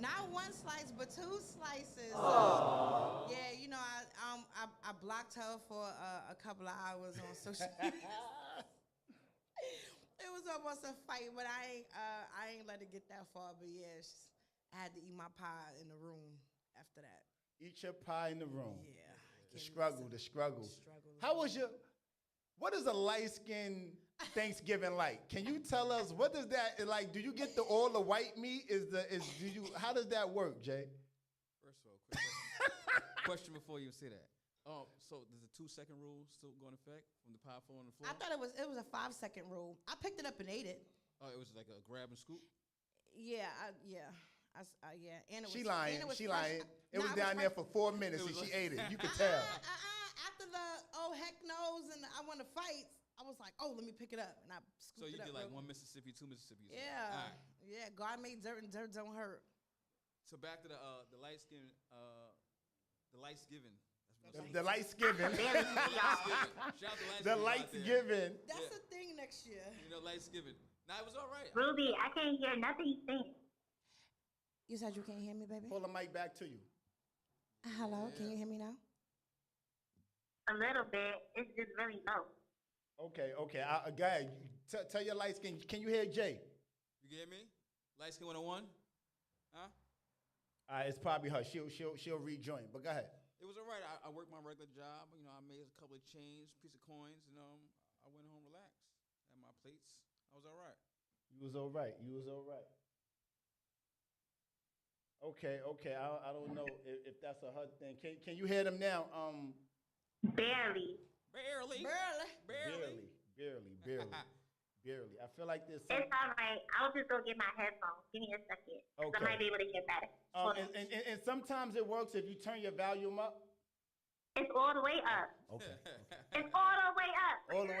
Not one slice, but two slices. Yeah, you know, I blocked her for a couple of hours on social media. It was almost a fight, but I ain't let it get that far. But yeah, I had to eat my pie in the room after that. Eat your pie in the room. Yeah. The struggle, the struggle. Struggle. How was your? What is a light skin Thanksgiving like? Can you tell us what does that like? Do you get all the white meat? How does that work, Jay? First of all, quick question before you say that. So does the 2-second rule still go in effect from the pie falling on the floor? I thought it was a 5-second rule. I picked it up and ate it. Oh, it was like a grab and scoop. Yeah, yeah. Yeah, and it was. She lying. And it was She fresh. lying. It was down there for 4 minutes and she ate it. You could tell. After the heck no's and I want to fight, I was like, let me pick it up, and I scooped So you it up. did like 1 Mississippi, 2 Mississippi. Yeah, All right. yeah. God made dirt, and dirt don't hurt. So back to the light skin, the light's given. The light's given. The light's given. That's the thing next year. You know, light's given. Now it was all right. Ruby, I can't hear nothing you saying. You said you can't hear me, baby? Pull the mic back to you. Hello, can you hear me now? A little bit. It's just really low. Okay. Go ahead. Tell your light skin. Can you hear Jay? You get me? Light skin 101? Huh? It's probably her. She'll rejoin. But go ahead. It was all right. I worked my regular job. You know, I made a couple of change, piece of coins, and I went home relaxed. Had my plates. I was all right. You was all right. Okay. I don't know if that's a her thing. Can you hear them now? Barely. Barely. I feel like there's some... It's all right. I'll just go get my headphones. Give me a second. Okay. I might be able to hear better. And sometimes it works if you turn your volume up. It's all the way up. Okay. It's all the way up. All the way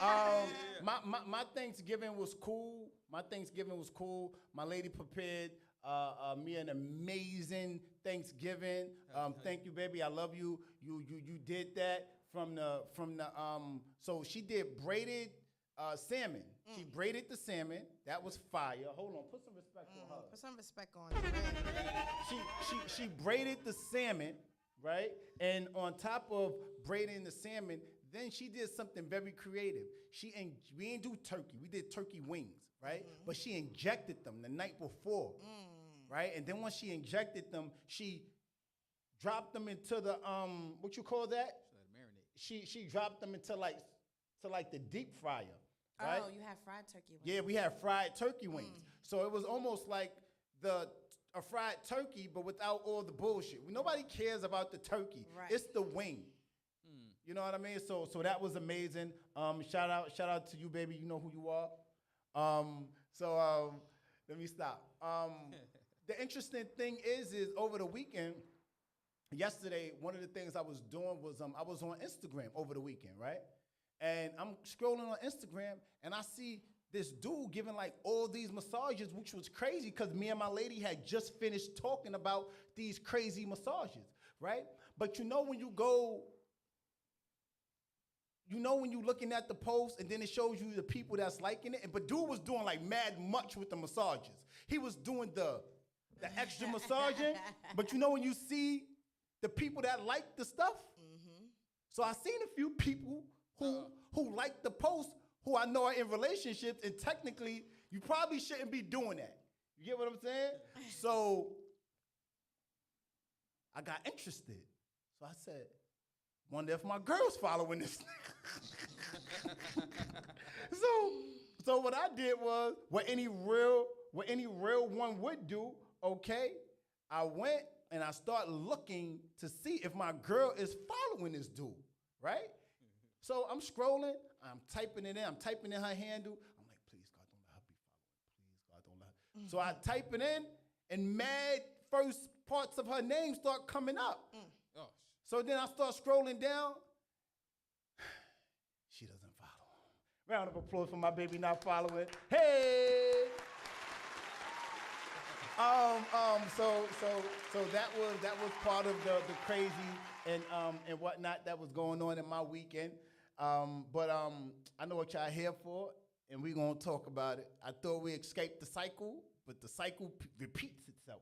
up. My Thanksgiving was cool. My lady prepared me an amazing Thanksgiving. Thank you, baby. I love you. You did that from the so she did braided salmon. She braided the salmon. That was fire. Hold on, put some respect on her. Put some respect on it. She braided the salmon, right? And on top of braiding the salmon, then she did something very creative. We didn't do turkey. We did turkey wings, right? Mm-hmm. But she injected them the night before, right? And then once she injected them, she dropped them into the what you call that? Marinate. She dropped them into like the deep fryer. Right? Oh, you had fried turkey wings. Yeah, we had fried turkey wings. So it was almost like a fried turkey, but without all the bullshit. Nobody cares about the turkey. Right. It's the wing. You know what I mean? So that was amazing. Shout out to you, baby. You know who you are. Let me stop. The interesting thing is over the weekend, yesterday, one of the things I was doing was I was on Instagram over the weekend, right? And I'm scrolling on Instagram, and I see this dude giving like all these massages, which was crazy because me and my lady had just finished talking about these crazy massages, right? But when you're looking at the post, and then it shows you the people that's liking it. But dude was doing like mad much with the massages. He was doing the extra massaging, but when you see the people that like the stuff, so I seen a few people who like the post, who I know are in relationships, and technically, you probably shouldn't be doing that. You get what I'm saying? So I got interested. So I said, wonder if my girl's following this. So what I did was, what any real one would do, okay, I went and I started looking to see if my girl is following this dude, right? So I'm scrolling, I'm typing it in, I'm typing in her handle. I'm like, please, God, don't let her be following. Please, God, don't let her. So I type it in, and mad first parts of her name start coming up. Oh. So then I start scrolling down. She doesn't follow. Round of applause for my baby not following. Hey! So that was part of the crazy and whatnot that was going on in my weekend. But I know what y'all here for, and we're gonna talk about it. I thought we escaped the cycle, but the cycle repeats itself.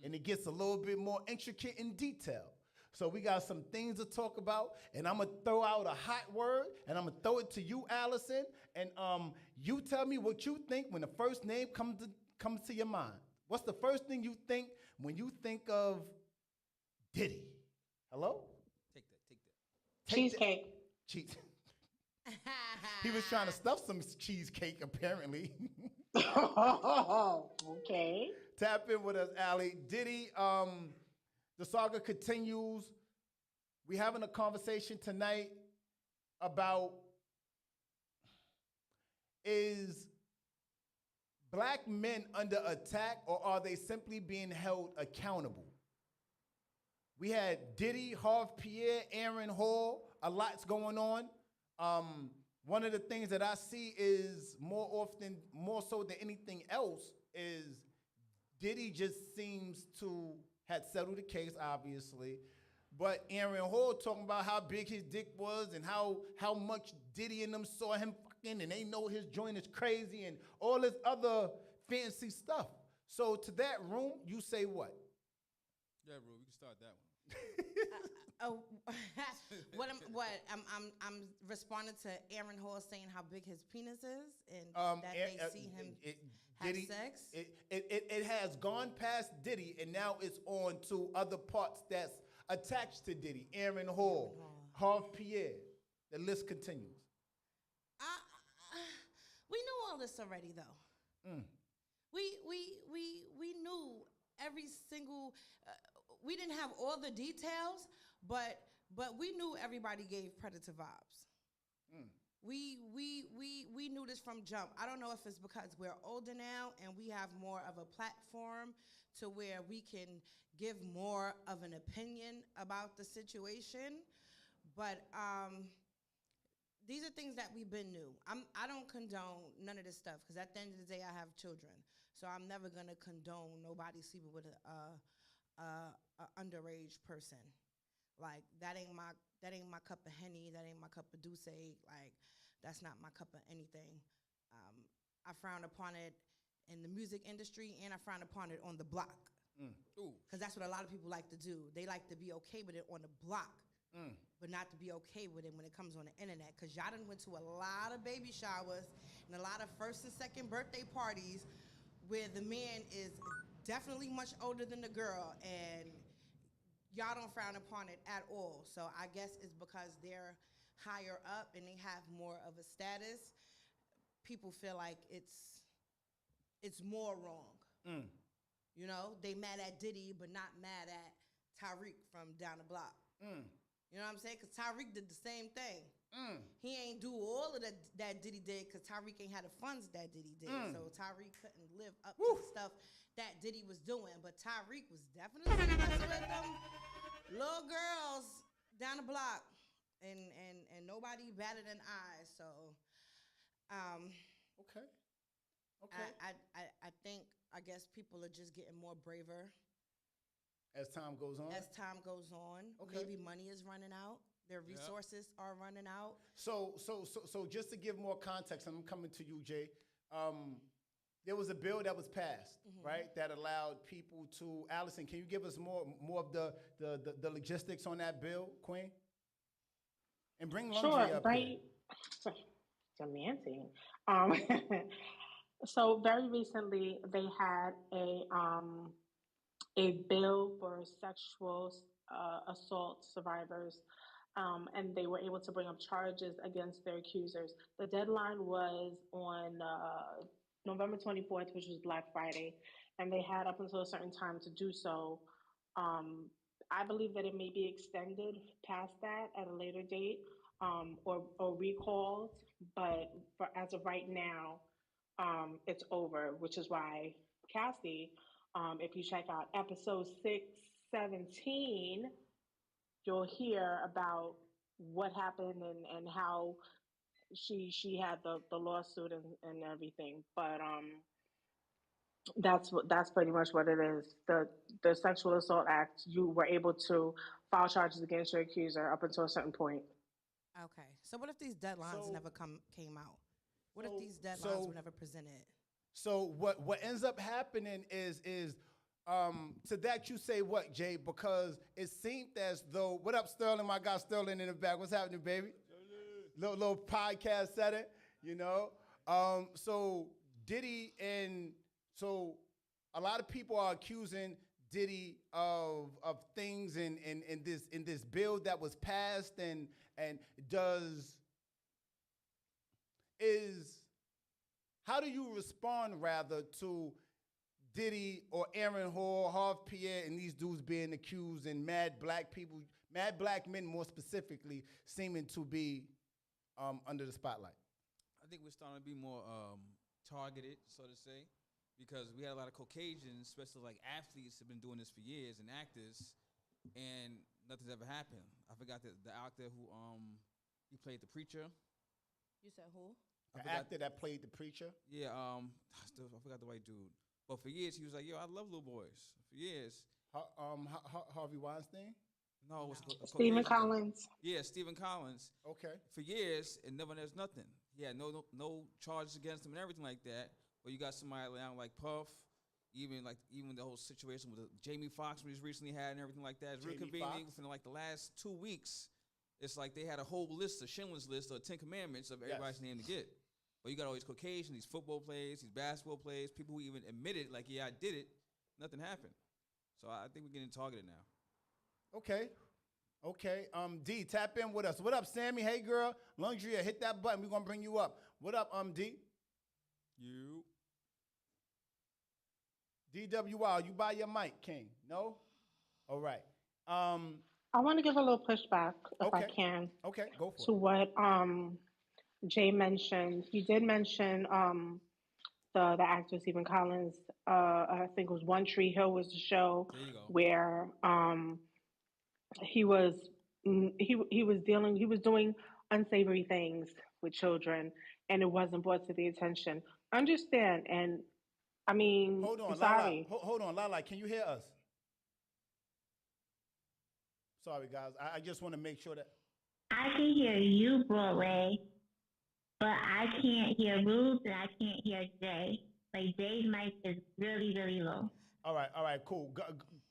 and it gets a little bit more intricate in detail. So we got some things to talk about, and I'm gonna throw out a hot word, and I'm gonna throw it to you, Allison, and you tell me what you think when the first name comes to your mind. What's the first thing you think when you think of Diddy? Hello? Take that. Take that. Cheesecake. Cheese. He was trying to stuff some cheesecake, apparently. Okay. Tap in with us, Allie. Diddy, the saga continues. We having a conversation tonight about, is black men under attack, or are they simply being held accountable? We had Diddy, Harv Pierre, Aaron Hall, a lot's going on. One of the things that I see is more so than anything else, is Diddy just seems to had settled the case, obviously. But Aaron Hall talking about how big his dick was and how much Diddy and them saw him fucking, and they know his joint is crazy and all this other fancy stuff. So to that room, you say what? Yeah, bro, we can start that one. Oh, I'm responding to Aaron Hall saying how big his penis is and that they see him have Diddy, sex. It has gone past Diddy, and now it's on to other parts that's attached to Diddy. Aaron Hall, Harv Pierre. The list continues. We knew all this already, though. We knew every single. We didn't have all the details, but we knew everybody gave predator vibes. We knew this from jump. I don't know if it's because we're older now and we have more of a platform to where we can give more of an opinion about the situation, but these are things that we've been new. I don't condone none of this stuff because at the end of the day, I have children, so I'm never gonna condone nobody sleeping with a underage person. Like that ain't my cup of Henny. That ain't my cup of Douce. Like that's not my cup of anything. I frown upon it in the music industry, and I frown upon it on the block. Because that's what a lot of people like to do. They like to be okay with it on the block, but not to be okay with it when it comes on the internet. Because y'all done went to a lot of baby showers and a lot of first and second birthday parties where the man is definitely much older than the girl, and y'all don't frown upon it at all. So I guess it's because they're higher up and they have more of a status. People feel like it's more wrong. You know, they mad at Diddy, but not mad at Tyreek from down the block. You know what I'm saying? Because Tyreek did the same thing. He ain't do all of that Diddy did because Tyreek ain't had the funds that Diddy did. So Tyreek couldn't live up to the stuff that Diddy was doing. But Tyreek was definitely messing with them little girls down the block. And nobody batted an eye. So Okay. I think, I guess people are just getting more braver As time goes on? as time goes on. Okay. Maybe money is running out. Their resources are running out. So just to give more context, and I'm coming to you, Jay. There was a bill that was passed, right, that allowed people to. Allison, can you give us more of the logistics on that bill, Queen? And bring Laundry up here. Demanding. So very recently, they had a bill for sexual assault survivors, and they were able to bring up charges against their accusers. The deadline was on November 24th, which was Black Friday, and they had up until a certain time to do so. I believe that it may be extended past that at a later date, or recalled, but as of right now, it's over, which is why, Cassie, if you check out episode 617, you'll hear about what happened and how she had the lawsuit and everything. But that's pretty much what it is. The Sexual Assault Act, you were able to file charges against your accuser up until a certain point. Okay. So what if these deadlines never came out? What if these deadlines were never presented? So what ends up happening is To that you say what, Jay? Because it seemed as though, what up, Sterling? My guy Sterling in the back. What's happening, baby? Little podcast setting, you know. So Diddy so a lot of people are accusing Diddy of things in this bill that was passed and how do you respond rather to Diddy or Aaron Hall, Harv Pierre, and these dudes being accused, and mad black men more specifically, seeming to be under the spotlight? I think we're starting to be more targeted, so to say, because we had a lot of Caucasians, especially like athletes, have been doing this for years, and actors, and nothing's ever happened. I forgot the actor who he played the preacher. You said who? The actor that played the preacher? Yeah, I forgot the white dude. But for years, he was like, yo, I love little boys. For years. Harvey Weinstein? No, it was Stephen Collins. Yeah, Stephen Collins. Okay. For years, and there's nothing. He had no charges against him and everything like that. But you got somebody like Puff, even the whole situation with Jamie Foxx, we just recently had and everything like that. It's real convenient. Within like the last 2 weeks, it's like they had a whole list, a Schindler's List, or 10 Commandments of everybody's name to get. But you got all these Caucasians, these football players, these basketball players, people who even admitted, like, yeah, I did it. Nothing happened. So I think we're getting targeted now. Okay. D, tap in with us. What up, Sammy? Hey, girl. Lungria, hit that button. We're going to bring you up. What up, D? You. DWR, you buy your mic, King? No? All right. I want to give a little pushback, if I can. Okay, go for to what Jay mentioned. He did mention the actor Stephen Collins. I think it was One Tree Hill was the show where he was doing unsavory things with children, and it wasn't brought to the attention. Understand, and I mean, hold on, I'm sorry. Hold on, Lala. Can you hear us? Sorry, guys. I just want to make sure that I can hear you, Broadway, but I can't hear Ruth and I can't hear Jay. Like, Jay's mic is really, really low. All right, cool.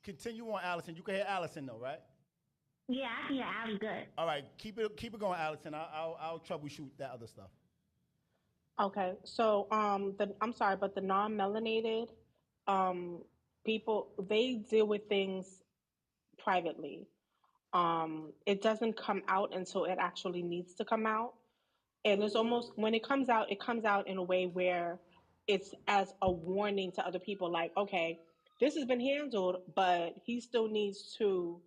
Continue on, Allison. You can hear Allison, though, right? Yeah, I can hear Ali good. All right, keep it going, Allison. I'll troubleshoot that other stuff. Okay, so I'm sorry, but the non-melanated people, they deal with things privately. It doesn't come out until it actually needs to come out. And it's almost, when it comes out in a way where it's as a warning to other people, like, okay, this has been handled, but he still needs to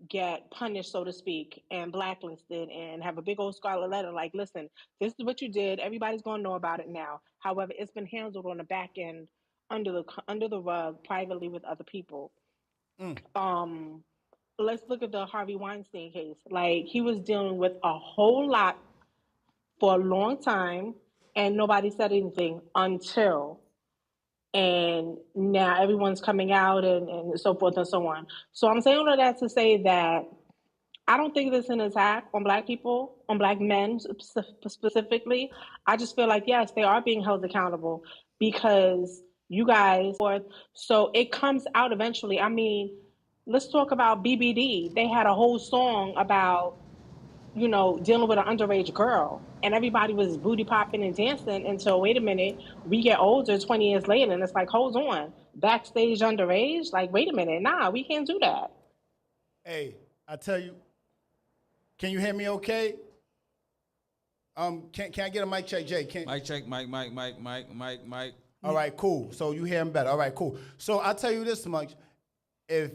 get punished, so to speak, and blacklisted and have a big old scarlet letter like, listen, this is what you did. Everybody's going to know about it now. However, it's been handled on the back end under the rug privately with other people. Let's look at the Harvey Weinstein case. Like, he was dealing with a whole lot for a long time, and nobody said anything until, and now everyone's coming out and so forth and so on. So I'm saying all of that to say that I don't think it's an attack on black people, on black men specifically. I just feel like, yes, they are being held accountable because you guys, so it comes out eventually. I mean, let's talk about BBD. They had a whole song about, dealing with an underage girl, and everybody was booty popping and dancing until, wait a minute, we get older 20 years later, and it's like, hold on, backstage underage? Like, wait a minute, nah, we can't do that. Hey, I tell you, can you hear me okay? Can I get a mic check, Jay? Mic check, mic. All right, cool. So you hear him better. All right, cool. So I'll tell you this much. If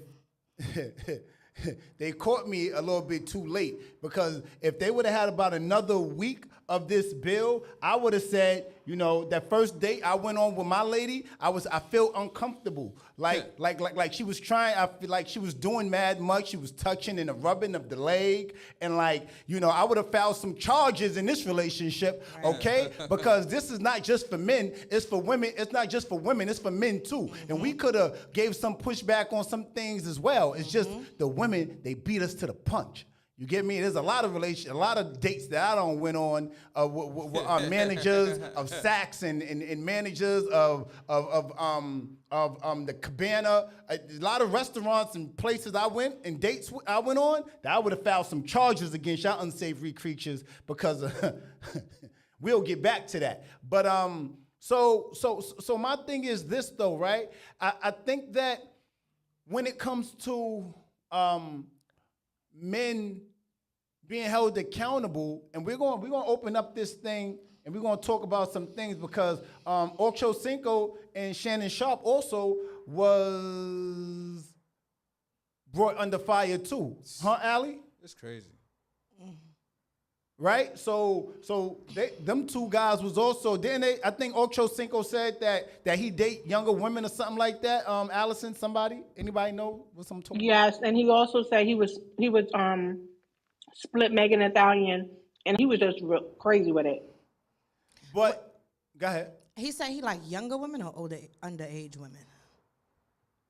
they caught me a little bit too late, because if they would have had about another week of this bill, I would have said, that first date I went on with my lady, I felt uncomfortable. Like she was trying, I feel like she was doing mad much. She was touching and the rubbing of the leg. And I would have filed some charges in this relationship, okay? Because this is not just for men, it's for women. It's not just for women, it's for men too. And we could have gave some pushback on some things as well. It's just the women, they beat us to the punch. You get me? There's a lot of a lot of dates that I don't went on with managers of Saks and managers of the Cabana. A lot of restaurants and places I went and dates I went on that I would have filed some charges against y'all unsavory creatures because we'll get back to that. But so my thing is this though, right? I think that when it comes to men being held accountable, and we're going to open up this thing, and we're going to talk about some things because Ocho Cinco and Shannon Sharp also was brought under fire too, huh, Allie? It's crazy. Right? So them two guys was also, didn't they? I think Ocho Cinco said that he date younger women or something like that. Allison, somebody? Anybody know what I'm talking about? Yes, and he also said he was split Megan Thee Stallion, and he was just real crazy with it. But go ahead, He said he like younger women or older underage women.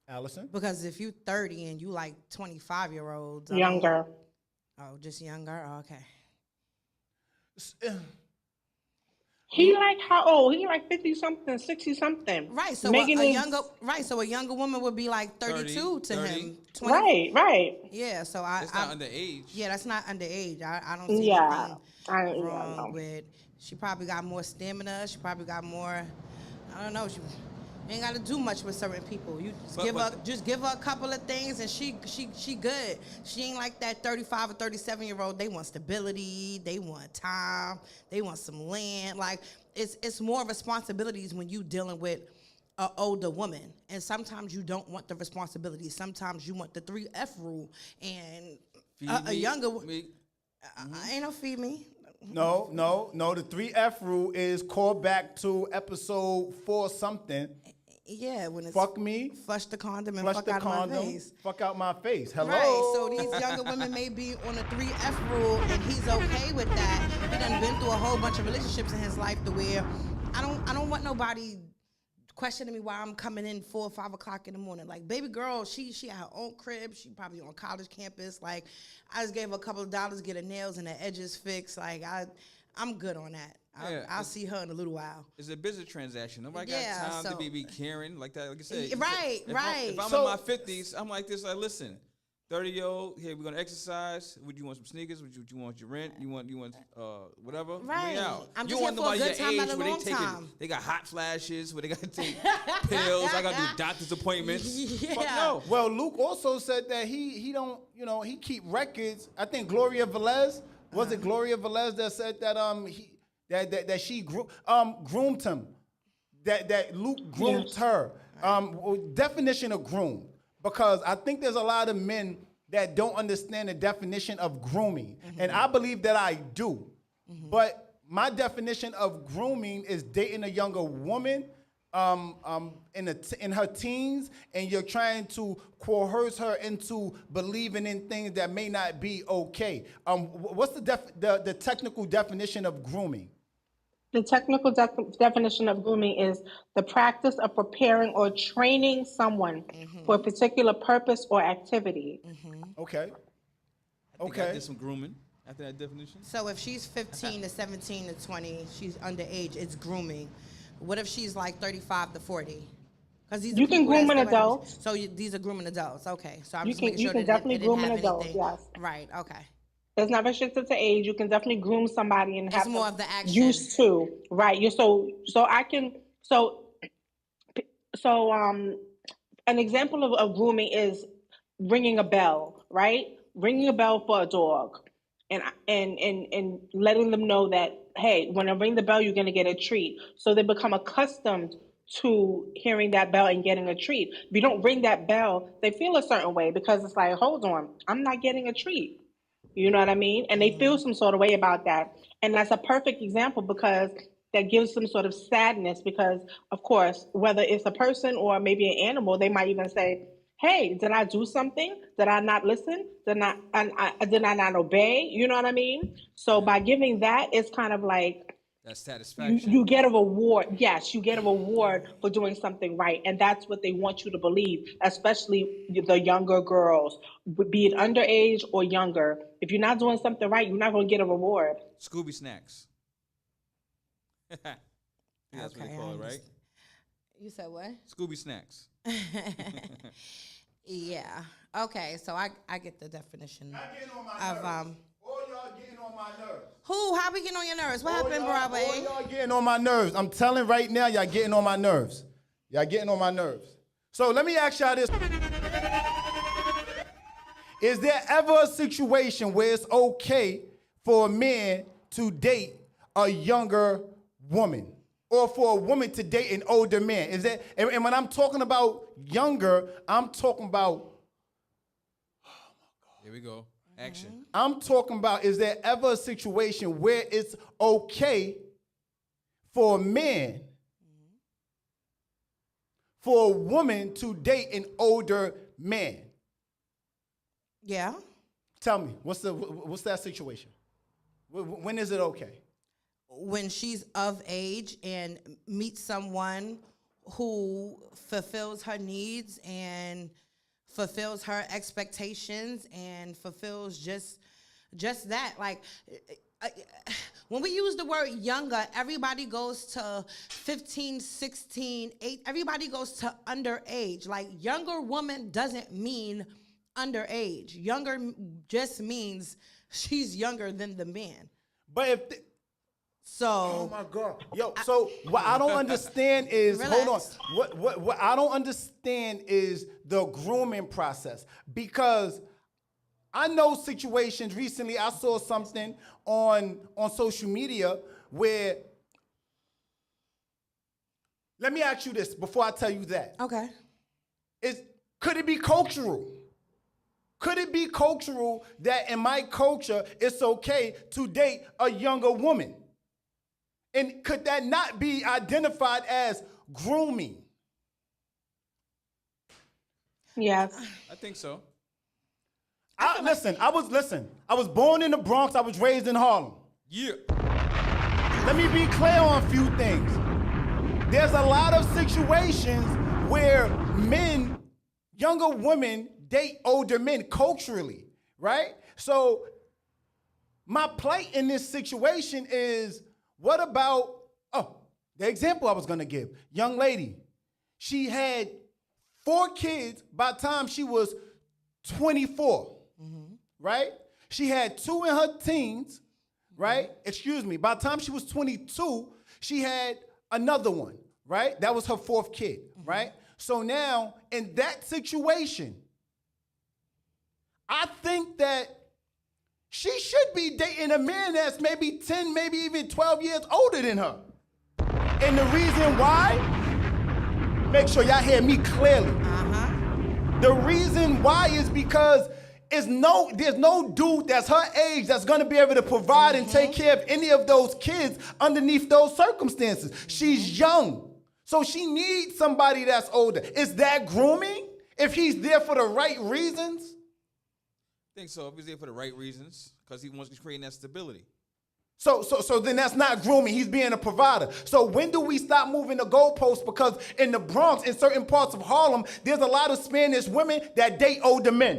Allison. Because if you 30 and you like 25-year-olds, Younger. Oh, just younger. Oh, okay. He like how old? He like 50 something, 60 something. Right. So Megan a is- younger so a younger woman would be like 32 to 30. him. 20. Right. Yeah. So It's not underage. Yeah, that's not underage. I don't see Yeah. anything I wrong know. with. She probably got more stamina. She probably got more. I don't know. She ain't got to do much with certain people. You just give her a couple of things and she good. She ain't like that 35 or 37-year-old. They want stability. They want time. They want some land. Like it's more responsibilities when you dealing with an older woman. And sometimes you don't want the responsibility. Sometimes you want the 3F rule. And a younger woman. Ain't no feed me. No. The 3F rule is called back to episode 4 something. Yeah, when it's Fuck me. flush the condom and Flush fuck the out condom. my face. Fuck out my face. Hello. Right, so these younger women may be on a 3F rule and he's okay with that. He done been through a whole bunch of relationships in his life to where I don't want nobody questioning me why I'm coming in 4 or 5 o'clock in the morning. Like, baby girl, she had her own crib. She probably on college campus. Like, I just gave her a couple of dollars, get her nails and her edges fixed. Like, I'm good on that. I'll see her in a little while. It's a business transaction. Nobody got time to be caring like that. Like I said, right. If I'm in my 50s, I'm like this. Like, listen, 30-year-old, hey, we're gonna exercise. Would you want some sneakers? Would you want your rent? You want whatever? Right. We out. I'm you just want here for a nobody good your time age at a where long time. they got hot flashes, where they got to take pills. I got to do doctor's appointments. Yeah. Fuck no. Well, Luke also said that he don't, he keep records. I think Gloria Velez, was it Gloria Velez that said that that she groomed him, that Luke groomed her. Definition of groom, because I think there's a lot of men that don't understand the definition of grooming, and I believe that I do. But my definition of grooming is dating a younger woman in her teens, and you're trying to coerce her into believing in things that may not be okay. What's the technical definition of grooming? The technical definition of grooming is the practice of preparing or training someone for a particular purpose or activity. Okay. I did some grooming after that definition. So if she's 15 to 17 to 20, she's underage, it's grooming. What if she's like 35 to 40? Because You can groom an adult. So these are grooming adults. Okay. So I'm You just can making sure definitely that groom an adult. anything. Yes. Right. Okay. It's not restricted to age. You can definitely groom somebody and have more them of the action. used to. Right. An example of grooming is ringing a bell, right? Ringing a bell for a dog and letting them know that, hey, when I ring the bell, you're going to get a treat. So they become accustomed to hearing that bell and getting a treat. If you don't ring that bell, they feel a certain way because it's like, hold on, I'm not getting a treat. You know what I mean? And they feel some sort of way about that. And that's a perfect example because that gives some sort of sadness because, of course, whether it's a person or maybe an animal, they might even say, hey, did I do something? Did I not listen? Did I not obey? You know what I mean? So by giving that, it's kind of like That satisfaction. You get a reward. Yes, you get a reward for doing something right, and that's what they want you to believe, especially the younger girls, be it underage or younger. If you're not doing something right, you're not going to get a reward. Scooby snacks. That's what they call it, right? You said what? Scooby snacks. Yeah. Okay, so I get the definition of All y'all getting on my nerves. Who? How we getting on your nerves? What happened, Broadway? All y'all getting on my nerves. I'm telling right now, y'all getting on my nerves. Y'all getting on my nerves. So let me ask y'all this. Is there ever a situation where it's okay for a man to date a younger woman? Or for a woman to date an older man? Is that, and when I'm talking about younger, I'm talking about, Here we go. Action. I'm talking about, is there ever a situation where it's okay for a man, for a woman to date an older man? Yeah. Tell me, what's that situation? When is it okay? When she's of age and meets someone who fulfills her needs and fulfills her expectations and fulfills just that. Like, when we use the word younger, everybody goes to 15, 16, 8. Everybody goes to underage. Like, younger woman doesn't mean underage. Younger just means she's younger than the man. But if... So, oh my God, yo! So what I don't understand is, Relax. hold on. What I don't understand is the grooming process, because I know situations. Recently, I saw something on social media where. Let me ask you this before I tell you that. okay. Could it be cultural? Could it be cultural that in my culture it's okay to date a younger woman? And could that not be identified as grooming? Yes. I think so. I was born in the Bronx. I was raised in Harlem. Yeah. Let me be clear on a few things. There's a lot of situations where men, younger women, date older men culturally, right? So my plight in this situation is, what about, the example I was gonna give, young lady, she had 4 kids by the time she was 24, right? She had 2 in her teens, right? Excuse me, by the time she was 22, she had another one, right? That was her 4th kid, right? So now, in that situation, I think that she should be dating a man that's maybe 10, maybe even 12 years older than her. And the reason why, make sure y'all hear me clearly. The reason why is because there's no dude that's her age that's gonna be able to provide and take care of any of those kids underneath those circumstances. She's young, so she needs somebody that's older. Is that grooming? If he's there for the right reasons? I think so. If he's there for the right reasons, because he wants to create that stability. So then that's not grooming. He's being a provider. So when do we stop moving the goalposts? Because in the Bronx, in certain parts of Harlem, there's a lot of Spanish women that date older men.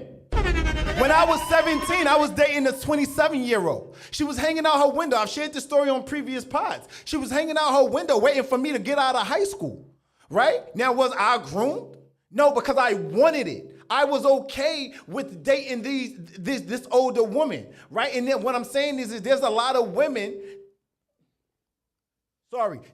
When I was 17, I was dating a 27-year-old. She was hanging out her window. I've shared this story on previous pods. She was hanging out her window waiting for me to get out of high school, right? Now, was I groomed? No, because I wanted it. I was okay with dating this older woman, right? And then what I'm saying is there's a lot of women,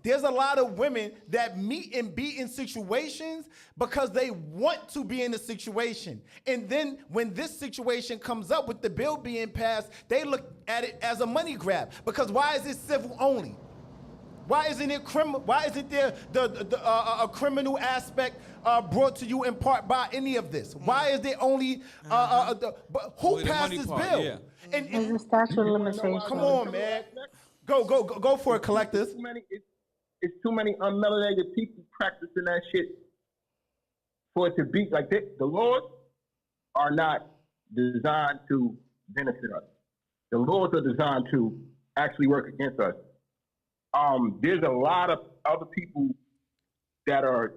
there's a lot of women that meet and be in situations because they want to be in a situation. And then when this situation comes up with the bill being passed, they look at it as a money grab. Because why is it civil only? Why isn't it criminal? Why isn't there a criminal aspect brought to you in part by any of this? Why is there only who passed this bill? Yeah. There's a statute of limitations. Come on, man. Go for it, collectors. It's too many unmelanated people practicing that shit for it to be like that. The laws are not designed to benefit us. The laws are designed to actually work against us. there's a lot of other people that are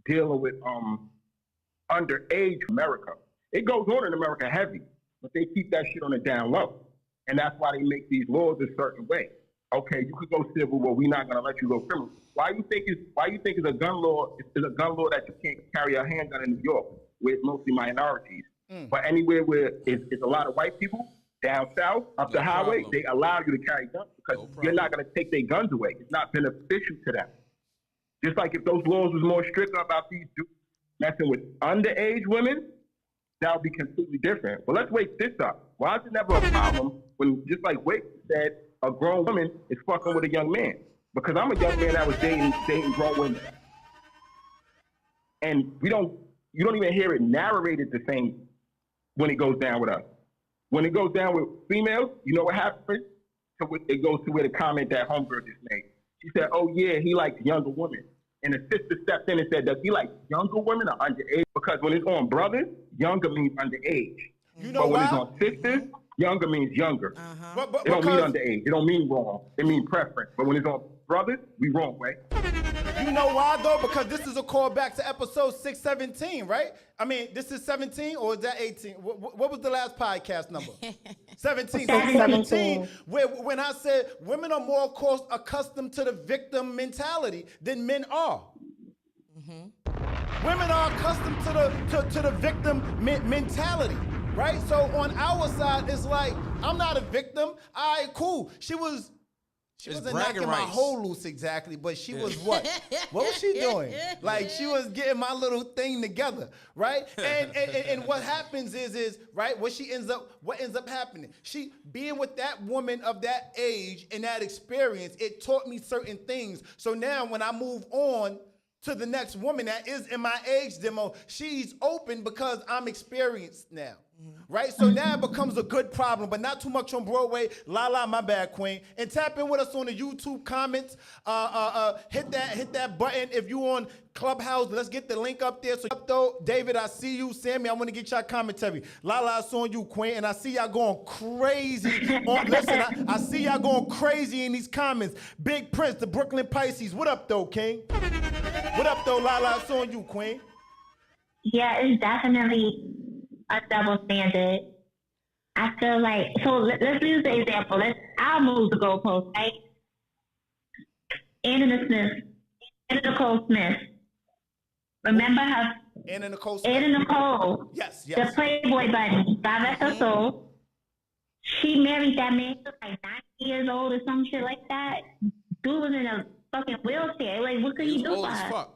dealing with underage America. It goes on in America heavy, but they keep that shit on the down low. And that's why they make these laws a certain way. Okay, you could go civil, but we're not gonna let you go criminal. Why you think it's a gun law? It's a gun law that you can't carry a handgun in New York, where it's mostly minorities. But anywhere where it's a lot of white people, down south, up the highway, they allow you to carry guns because you're not gonna take their guns away. It's not beneficial to them. Just like if those laws was more stricter about these dudes messing with underage women, that would be completely different. But let's wake this up. Why is it never a problem when, just like Wake said, a grown woman is fucking with a young man? Because I'm a young man that was dating grown women. And you don't even hear it narrated the same when it goes down with us. When it goes down with females, you know what happens? It goes to where the comment that homegirl just made. She said, oh yeah, he likes younger women. And the sister stepped in and said, does he like younger women or underage? Because when it's on brothers, younger means underage. You know but when why? it's on sisters, younger means younger. But It don't mean underage. It don't mean wrong. It means preference. But when it's on brothers, we wrong, right? You know why though? Because this is a callback to episode 617, right? I mean, this is 17 or is that 18? What was the last podcast number? 17. So 17, where when I said women are more accustomed to the victim mentality than men are. Women are accustomed to the victim mentality, right? So on our side, it's like, I'm not a victim. All right, cool. She wasn't knocking my hole loose exactly, but she was what? What was she doing? Like she was getting my little thing together, right? And what happens is right, what ends up happening? She being with that woman of that age and that experience, it taught me certain things. So now when I move on to the next woman that is in my age demo, she's open because I'm experienced now. Right? So now it becomes a good problem, but not too much on Broadway. La, my bad, Queen. And tap in with us on the YouTube comments. Hit that button. If you on Clubhouse, let's get the link up there. So though, David, I see you. Sammy, I want to get y'all commentary. La, it's on you, Queen. And I see y'all going crazy. Listen, I see y'all going crazy in these comments. Big Prince, the Brooklyn Pisces. What up, though, King? What up, though, La, it's on you, Queen. Yeah, it's definitely a double standard. I feel like, so let's use the example. I'll move the goalpost, right? Anna Nicole Smith. Remember her? Anna Nicole Smith. Anna Nicole. Yes. The Playboy bunny. God rest her soul. She married that man like 90 years old or some shit like that. Dude was in a fucking wheelchair. Like, what could he do for her?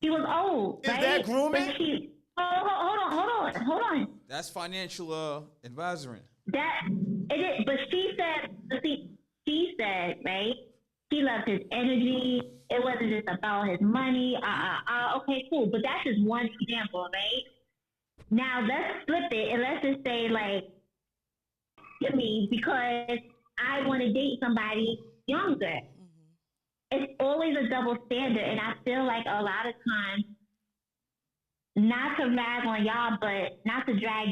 He was old, right? Is that grooming? Hold on. That's financial advisory. That it is, but she said, right? She loved his energy. It wasn't just about his money. Okay, cool. But that's just one example, right? Now let's flip it and let's just say, like, to me, because I want to date somebody younger. It's always a double standard, and I feel like a lot of times, not to drag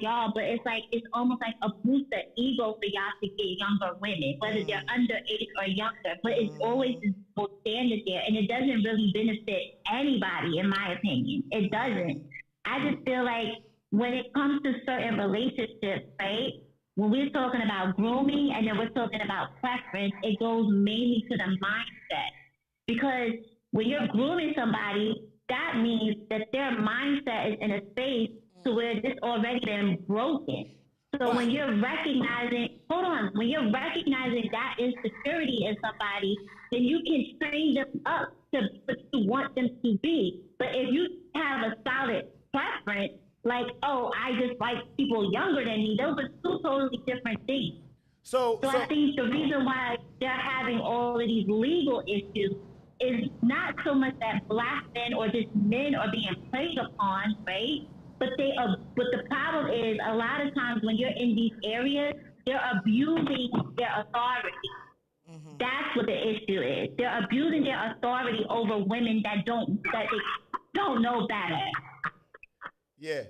y'all, but it's almost like a boost of ego for y'all to get younger women, whether they're underage or younger. But it's always this double standard there, and it doesn't really benefit anybody, in my opinion. It doesn't. I just feel like when it comes to certain relationships, right? When we're talking about grooming and then we're talking about preference, it goes mainly to the mindset. Because when you're grooming somebody, that means that their mindset is in a space to where it's already been broken. So when you're recognizing that insecurity in somebody, then you can train them up to what you want them to be. But if you have a solid preference, like, oh, I just like people younger than me, those are two totally different things. So I think the reason why they're having all of these legal issues is not so much that black men or just men are being preyed upon, right? But the problem is a lot of times when you're in these areas, they're abusing their authority. That's what the issue is. They're abusing their authority over women that they don't know better. Yeah.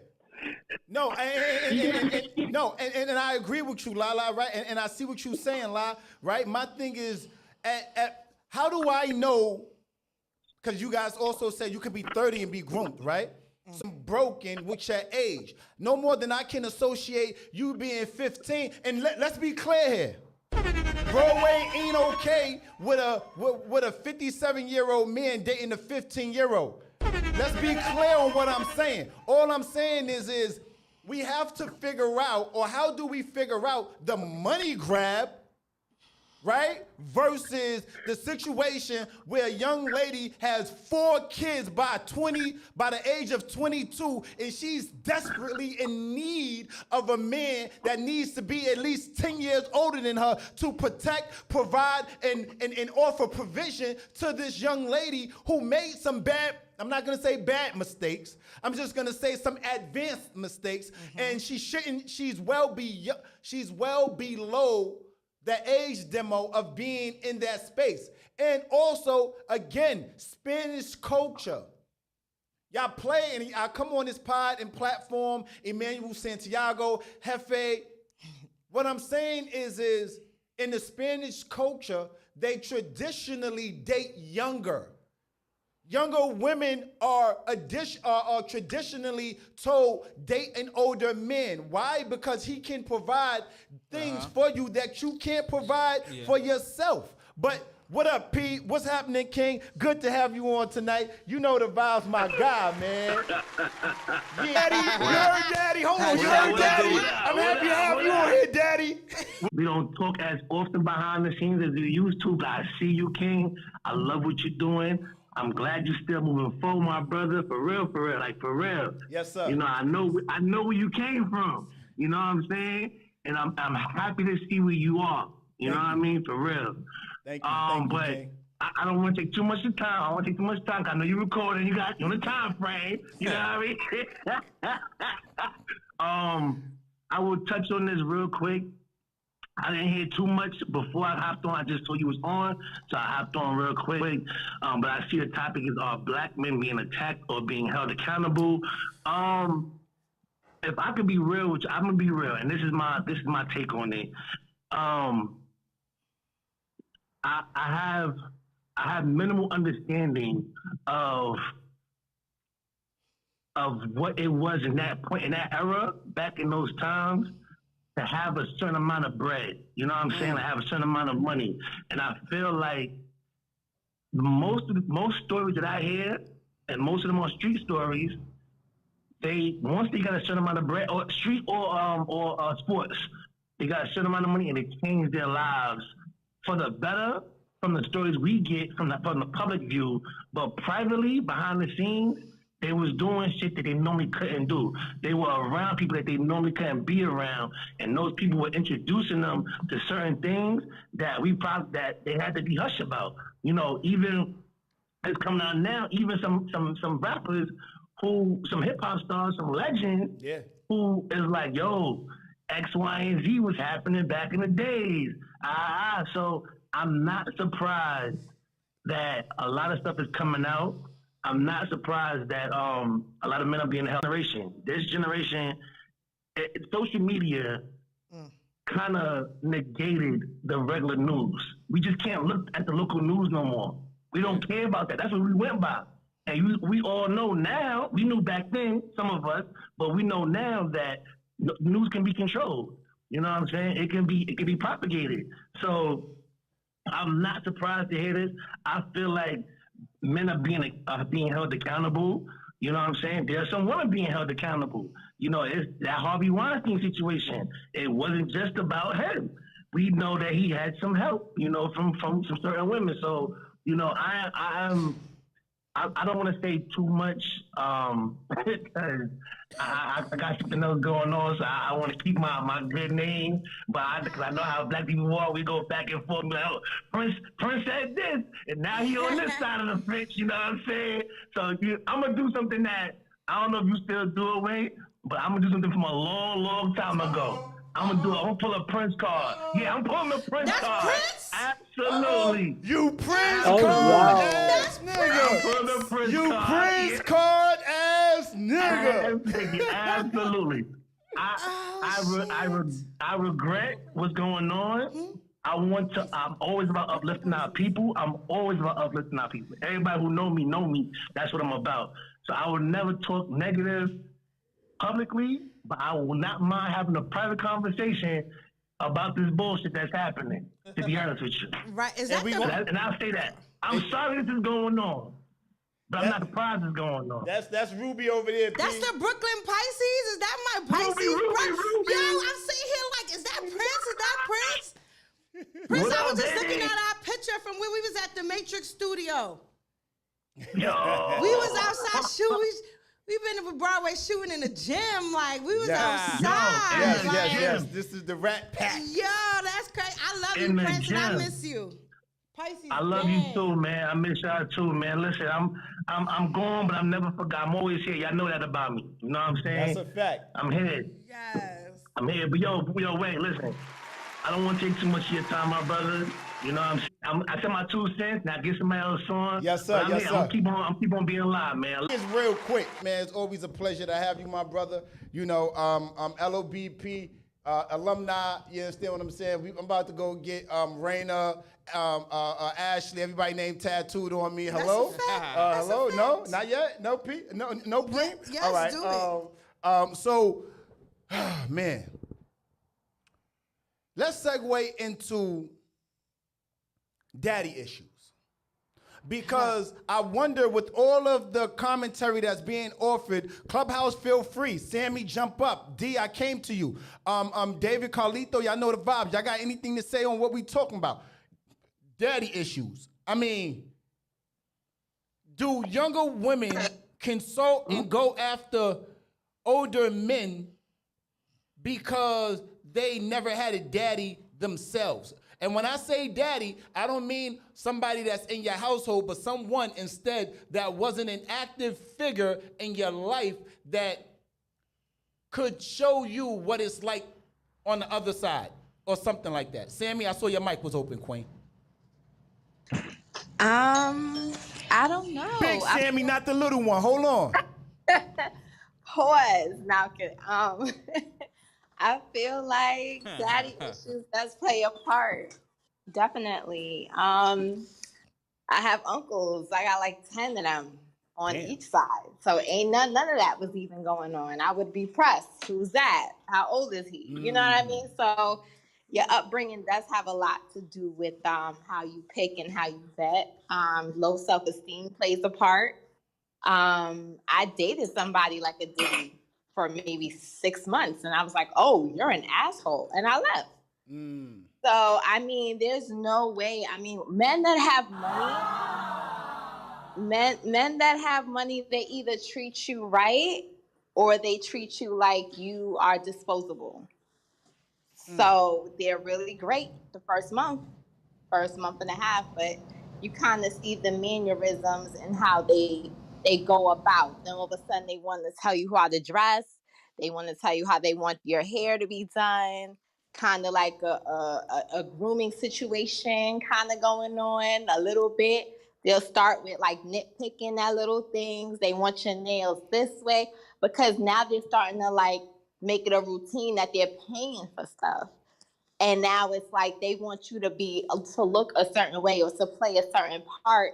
No, and I agree with you, Lala, right? And I see what you're saying, La, right? My thing is, how do I know? Because you guys also said you could be 30 and be groomed, right? Some broken with your age. No more than I can associate you being 15. And let's be clear here. Broadway ain't okay with a 57-year-old man dating a 15-year-old. Let's be clear on what I'm saying. All I'm saying is we have to figure out, or how do we figure out the money grab, right? Versus the situation where a young lady has 4 kids by the age of 22, and she's desperately in need of a man that needs to be at least 10 years older than her to protect, provide, and offer provision to this young lady who made some bad, I'm not gonna say bad mistakes, I'm just gonna say some advanced mistakes, and she's well below the age demo of being in that space. And also, again, Spanish culture. Y'all play, and I come on this pod and platform, Emmanuel Santiago, Jefe. What I'm saying is in the Spanish culture, they traditionally date younger. Younger women are traditionally told date an older man. Why? Because he can provide things for you that you can't provide for yourself. But what up, Pete? What's happening, King? Good to have you on tonight. You know the vibes, my guy, man. Daddy, you heard Daddy. Hold on, you heard Daddy. I'm happy to have you on here, Daddy. We don't talk as often behind the scenes as we used to, but I see you, King. I love what you're doing. I'm glad you're still moving forward, my brother. For real, like for real. Yes, sir. You know, I know where you came from. You know what I'm saying? And I'm happy to see where you are. You know what I mean? For real. Thank you. But King. I don't want to take too much of time. I don't want to take too much time. I know you're recording. You got on the time frame. You know what I mean? I will touch on this real quick. I didn't hear too much before I hopped on. I just saw you was on, so I hopped on real quick. But I see the topic is black men being attacked or being held accountable. If I could be real with you, I'm gonna be real, and this is my take on it. I have minimal understanding of what it was in that point, in that era, back in those times, to have a certain amount of bread. You know what I'm saying? To have a certain amount of money. And I feel like most stories that I hear, and most of them are street stories, once they got a certain amount of bread, or street or sports, they got a certain amount of money and they change their lives for the better from the stories we get from the public view. But privately, behind the scenes, they was doing shit that they normally couldn't do. They were around people that they normally couldn't be around, and those people were introducing them to certain things that that they had to be hush about. You know, even it's coming out now. Even some rappers some hip hop stars, some legends, who is like, yo, X, Y, and Z was happening back in the days. So I'm not surprised that a lot of stuff is coming out. I'm not surprised that a lot of men are being held. This generation, social media kind of negated the regular news. We just can't look at the local news no more. We don't care about that. That's what we went by. And we all know now, we knew back then, some of us, but we know now that news can be controlled. You know what I'm saying? It can be propagated. So I'm not surprised to hear this. I feel like men are being held accountable. You know what I'm saying? There's some women being held accountable. You know, it's that Harvey Weinstein situation. It wasn't just about him. We know that he had some help, you know, from some certain women. So, you know, I don't want to say too much because I got something else going on, so I want to keep my good name. But because I know how black people are, we go back and forth. Like, oh, Prince said this, and now he on this side of the fence. You know what I'm saying? So I'm gonna do something that I don't know if you still do it, Wayne, but I'm gonna do something from a long, long time ago. I'm gonna pull a Prince card. Yeah, I'm pulling a Prince card. Prince? Absolutely. You Prince Oh, card wow. ass nigga. I'm pulling a Prince You card. Prince card ass nigga. Absolutely. I regret what's going on. I'm always about uplifting our people. I'm always about uplifting our people. Everybody who know me. That's what I'm about. So I will never talk negative publicly, but I will not mind having a private conversation about this bullshit that's happening, to be honest with you. Right. Is that And I'll say that. I'm sorry this is going on, but I'm not surprised it's going on. That's Ruby over there. That's the Brooklyn Pisces? Is that my Pisces? Ruby. Yo, I'm sitting here like, is that Prince? Is that Prince? Prince, I was just looking at our picture from when we was at the Matrix studio. Yo. We was outside shooting. We've been to Broadway shooting in the gym. Like, we was outside. Yes. This is the Rat Pack. Yo, that's crazy. I love you, Prince, and I miss you. Pisces. I love you too, man. I miss y'all too, man. Listen, I'm gone, but I'm never forgot. I'm always here. Y'all know that about me. You know what I'm saying? That's a fact. I'm here. Yes. I'm here. But yo, wait, listen. I don't want to take too much of your time, my brother. You know what I'm saying? I said my 2 cents. Now get somebody else on. Yes, sir. Yes, sir. I'm keep on being live, man. It's real quick, man. It's always a pleasure to have you, my brother. You know, LOBP alumni. You understand what I'm saying? I'm about to go get Raina, Ashley, everybody named tattooed on me. Hello? Hello? No, not yet. No P. No Preem. Yes, all right. do it. So, man, let's segue into daddy issues. Because I wonder, with all of the commentary that's being offered, Clubhouse, feel free. Sammy, jump up. D, I came to you. David, Carlito, y'all know the vibes. Y'all got anything to say on what we talking about? Daddy issues. I mean, do younger women consult and go after older men because they never had a daddy themselves? And when I say daddy, I don't mean somebody that's in your household, but someone instead that wasn't an active figure in your life that could show you what it's like on the other side or something like that. Sammy, I saw your mic was open, Queen. I don't know. Big Sammy, not the little one. Hold on. Pause. Now, I feel like daddy issues does play a part. Definitely. I have uncles. I got like 10 of them on each side. So ain't none of that was even going on. I would be pressed. Who's that? How old is he? You know what I mean? So your upbringing does have a lot to do with how you pick and how you vet. Low self-esteem plays a part. I dated somebody like a dude for maybe 6 months, and I was like, oh, you're an asshole, and I left. So, I mean, there's no way. I mean, men that have money, they either treat you right or they treat you like you are disposable. So they're really great the first month and a half, but you kind of see the mannerisms and how they go about. Then all of a sudden they want to tell you how to dress. They want to tell you how they want your hair to be done. Kind of like a grooming situation kind of going on a little bit. They'll start with like nitpicking at little things. They want your nails this way because now they're starting to like make it a routine that they're paying for stuff. And now it's like they want you to look a certain way or to play a certain part.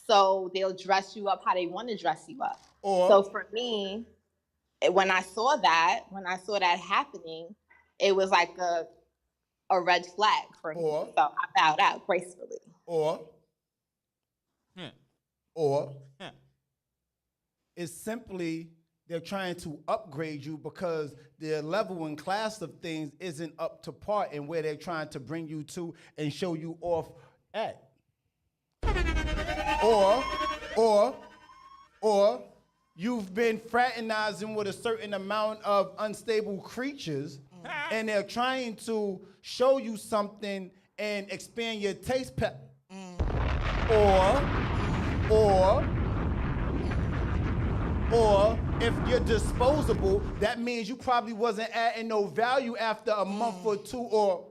So they'll dress you up how they want to dress you up. So for me, when I saw that happening, it was like a red flag for me. So I bowed out gracefully. Or it's simply they're trying to upgrade you because their level and class of things isn't up to par in where they're trying to bring you to and show you off at. Or you've been fraternizing with a certain amount of unstable creatures and they're trying to show you something and expand your taste palette. Or if you're disposable, that means you probably wasn't adding no value after a month or two or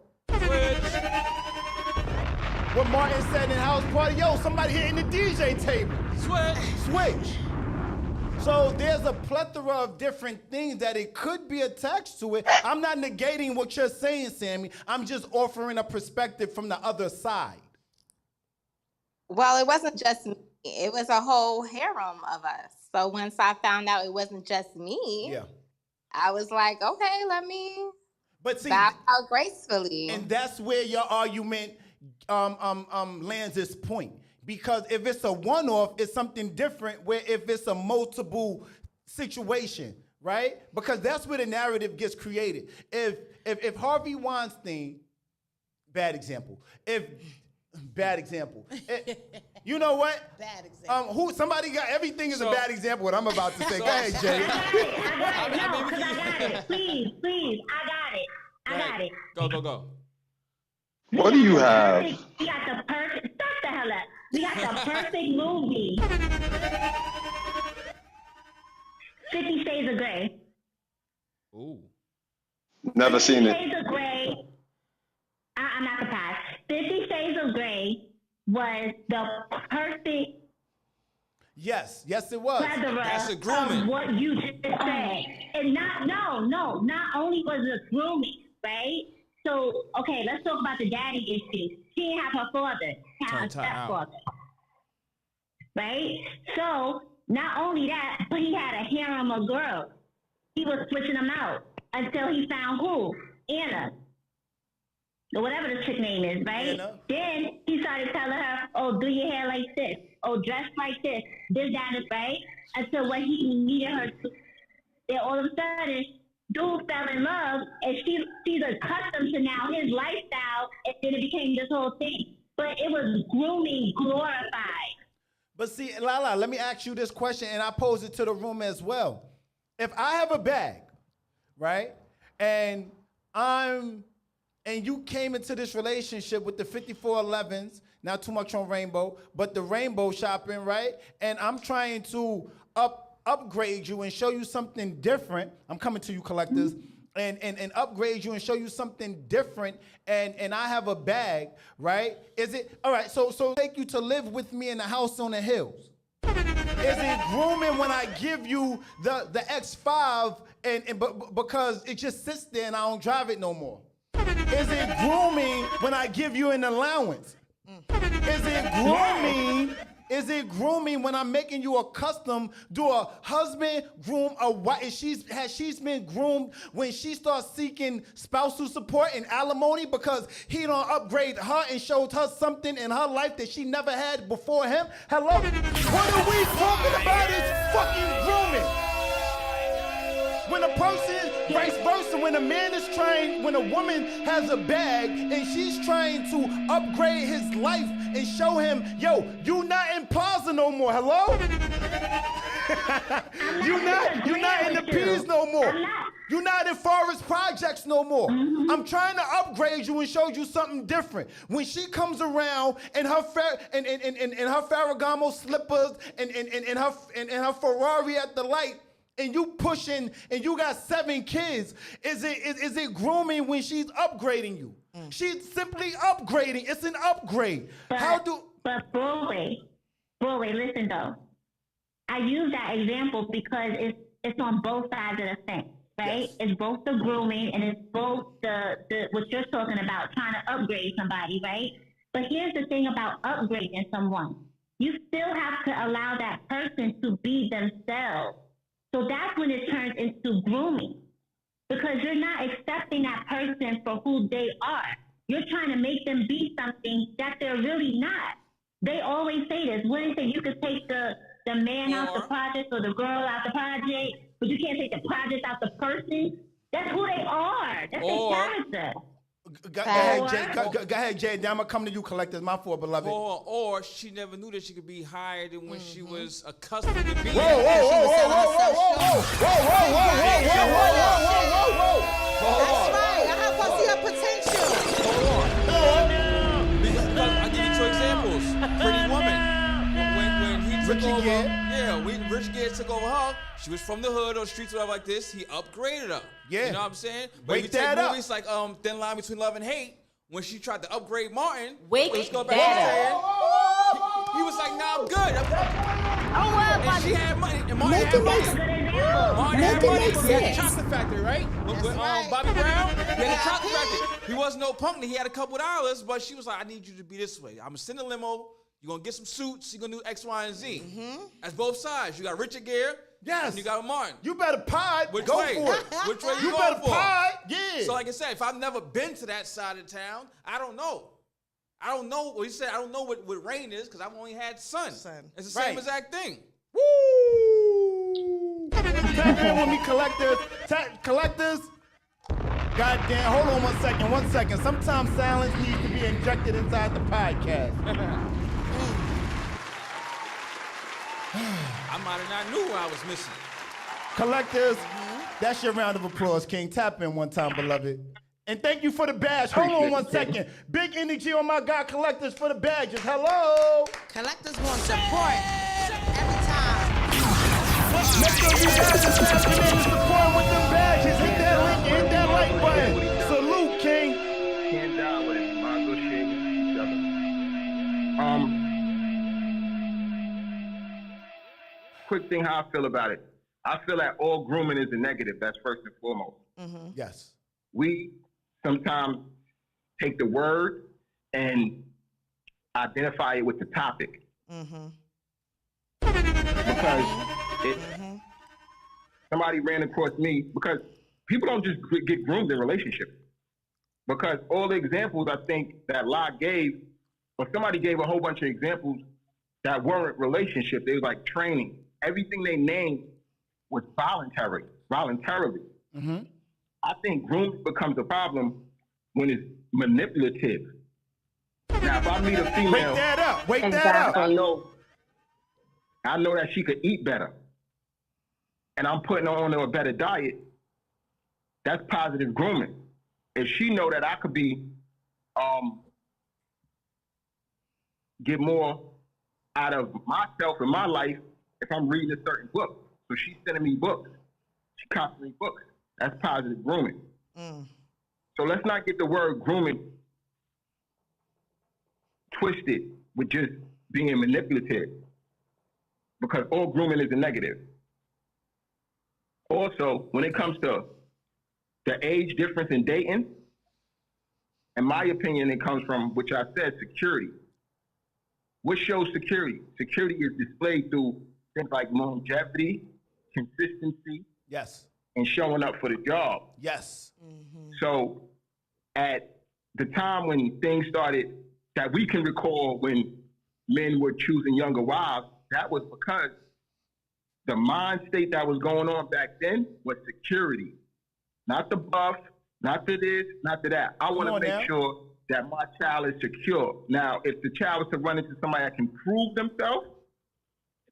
what Martin said in house party, yo, somebody hitting the DJ table. Switch. So there's a plethora of different things that it could be attached to it. I'm not negating what you're saying, Sammy. I'm just offering a perspective from the other side. Well, it wasn't just me. It was a whole harem of us. So once I found out it wasn't just me, I was like, okay, let me bow out gracefully. And that's where your argument lands its point. Because if it's a one-off, it's something different where if it's a multiple situation, right? Because that's where the narrative gets created. If Harvey Weinstein, bad example. You know what? Bad example. Somebody got everything is a bad example. What I'm about to say. Go ahead, Jay. I got it. Please, I got it. Go. What do you have? We got the perfect. Stop the hell up. We got the perfect movie. 50 Shades of Grey. Ooh. Never seen it. 50 Shades of Grey. I'm not surprised. 50 Shades of Grey was the perfect. Yes, it was. That's a grooming. Of what you just said. And not only was it grooming, right? So, okay, let's talk about the daddy issue. She didn't have her father. She had her stepfather. Right? So, not only that, but he had a harem of girls. He was switching them out until he found who? Anna. Or whatever the chick name is, right? Anna. Then he started telling her, oh, do your hair like this. Oh, dress like this. This, that, is right. Until when he needed her to, then all of a sudden, dude fell in love, and she's accustomed to now his lifestyle, and then it became this whole thing. But it was grooming glorified. But see, Lala, let me ask you this question, and I pose it to the room as well. If I have a bag, right, and you came into this relationship with the 5411s, not too much on rainbow, but the rainbow shopping, right? And I'm trying to upgrade you and show you something different. I'm coming to you, collectors, and upgrade you and show you something different. And I have a bag, right? Is it all right? So take you to live with me in the house on the hills. Is it grooming when I give you the X5 but because it just sits there and I don't drive it no more? Is it grooming when I give you an allowance? Is it grooming when I'm making you accustomed? Do a husband groom a wife? Has she been groomed when she starts seeking spousal support and alimony because he don't upgrade her and showed her something in her life that she never had before him? Hello? What are we talking about is fucking grooming. When a person, vice versa, when a man is trying, when a woman has a bag and she's trying to upgrade his life and show him, yo, you not in Plaza no more, hello? You're not in the P's no more. You're not in Forest Projects no more. I'm trying to upgrade you and show you something different. When she comes around in her her Ferragamo slippers and her Ferrari at the light, and you pushing, and you got 7 kids, is it grooming when she's upgrading you? She's simply upgrading. It's an upgrade. But Broadway, listen though. I use that example because it's on both sides of the fence, right? Yes. It's both the grooming and it's both the what you're talking about, trying to upgrade somebody, right? But here's the thing about upgrading someone. You still have to allow that person to be themselves. So that's when it turns into grooming, because you're not accepting that person for who they are. You're trying to make them be something that they're really not. They always say this. When they say you could take the man out the project or the girl out the project, but you can't take the project out the person. That's who they are. That's their character. Go ahead, Jay. Now I'm going to come to you, collectors. My fault, beloved. Or she never knew that she could be higher than when she was accustomed to being. Whoa. That's right. I have to see her potential. Hold on. Because I'll give you 2 examples. Pretty Woman. When he took over, when Rich Gere took over her, she was from the hood or streets or whatever like this. He upgraded her. Yeah. You know what I'm saying? But if you take movies like Thin Line Between Love and Hate, when she tried to upgrade Martin, he was like, nah, I'm good. And she had money. And Martin Make had it money. make Martin Make had it money. make He had the sense. chocolate factory, right? With right. Bobby Brown, he had the chocolate factory. He wasn't no punk. He had a couple dollars, but she was like, I need you to be this way. I'm going to send a limo. You're going to get some suits. You're going to do X, Y, and Z. That's both sides. You got Richard Gere. Yes. And you got Martin. You better pod. Which Go way? for it. Which way You you better going for? pod. Yeah. So like I said, if I've never been to that side of town, I don't know. I don't know what he said. I don't know what rain is because I've only had sun. It's the same Right. exact thing. Woo! Tap in with me, collectors. Collectors. Goddamn, hold on 1 second, 1 second. Sometimes silence needs to be injected inside the podcast. I might have not knew what I was missing. Collectors, that's your round of applause, King. Tap in one time, beloved. And thank you for the badge. Hold on 1 second. Big energy on my guy, collectors, for the badges. Hello. Collectors want support every time. Make sure you guys are tapping in to support with them badges. Hit that link, hit that like button. Salute, King. Can't die with it. Might as well share with each other. Quick thing how I feel about it. I feel that all grooming is a negative. That's first and foremost. Yes. We sometimes take the word and identify it with the topic. Because somebody ran across me, because people don't just get groomed in relationships. Because all the examples I think that La gave, or somebody gave a whole bunch of examples that weren't relationships. They was like training. Everything they named was voluntarily. I think grooming becomes a problem when it's manipulative. Now, if I meet a female, Wake that up. Wake that up. I know that she could eat better, and I'm putting her on a better diet. That's positive grooming. If she know that I could be, get more out of myself and my life if I'm reading a certain book. So she's sending me books. She copying me books. That's positive grooming. So let's not get the word grooming twisted with just being manipulative, because all grooming is a negative. Also, when it comes to the age difference in dating, in my opinion, it comes from, which I said, security. What shows security? Security is displayed through things like longevity, consistency, Yes. and showing up for the job. Yes. So at the time when things started, that we can recall when men were choosing younger wives, that was because the mind state that was going on back then was security. Not the buff, not to this, not to that. I want to make sure that my child is secure. Now, if the child was to run into somebody that can prove themselves,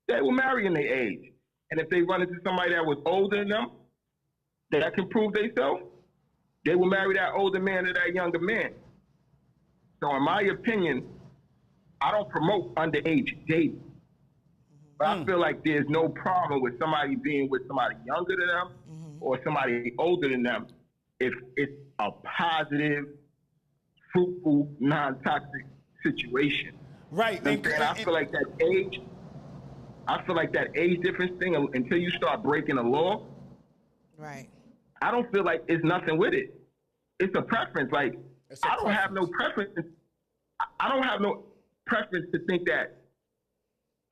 they will marry in their age. And if they run into somebody that was older than them, that can prove themselves, they will marry that older man or that younger man. So in my opinion, I don't promote underage dating. But I feel like there's no problem with somebody being with somebody younger than them or somebody older than them if it's a positive, fruitful, non-toxic situation. Right. And I feel like that age difference thing, until you start breaking the law, Right. I don't feel like it's nothing with it. It's a preference. Like, I don't have no preference. I don't have no preference to think that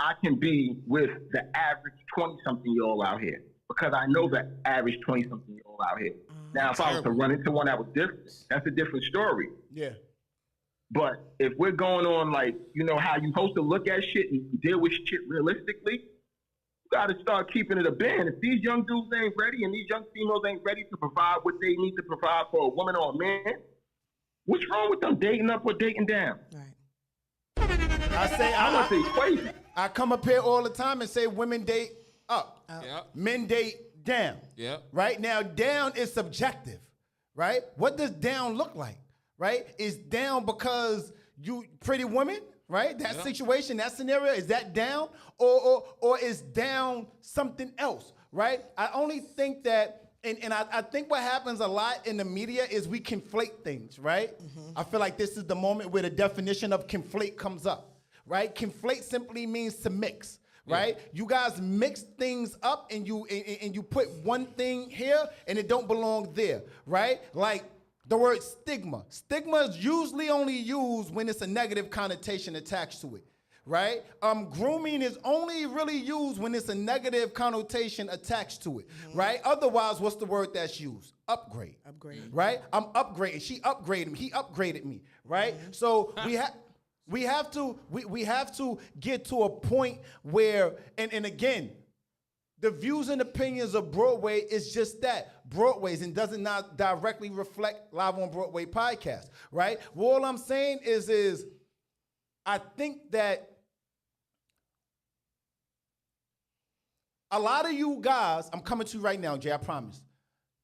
I can be with the average 20-something-year-old out here, because I know the average 20-something-year-old out here. Now, if I was to run into one that was different, that's a different story. Yeah. But if we're going on, like, you know, how you supposed to look at shit and deal with shit realistically, you got to start keeping it a band. If these young dudes ain't ready and these young females ain't ready to provide what they need to provide for a woman or a man, what's wrong with them dating up or dating down? I come up here all the time and say women date up, men date down. Right now, down is subjective. Right? What does down look like? Right? Is down because you pretty woman? Right? That situation, that scenario, is that down, or is down something else? Right? I only think that, and I think what happens a lot in the media is we conflate things. Right? I feel like this is the moment where the definition of conflate comes up. Right? Conflate simply means to mix. right? You guys mix things up and you put one thing here and it don't belong there, right? Like the word stigma. Stigma is usually only used when it's a negative connotation attached to it, right? Grooming is only really used when it's a negative connotation attached to it, right? Otherwise, what's the word that's used? Upgrade. Upgrade. Right? I'm upgrading. She upgraded me. He upgraded me, right? So we have to get to a point where, and again, the views and opinions of Broadway is just that, Broadway's, and does not directly reflect Live on Broadway podcast, right? Well, all I'm saying is I think that a lot of you guys, I'm coming to you right now, Jay, I promise.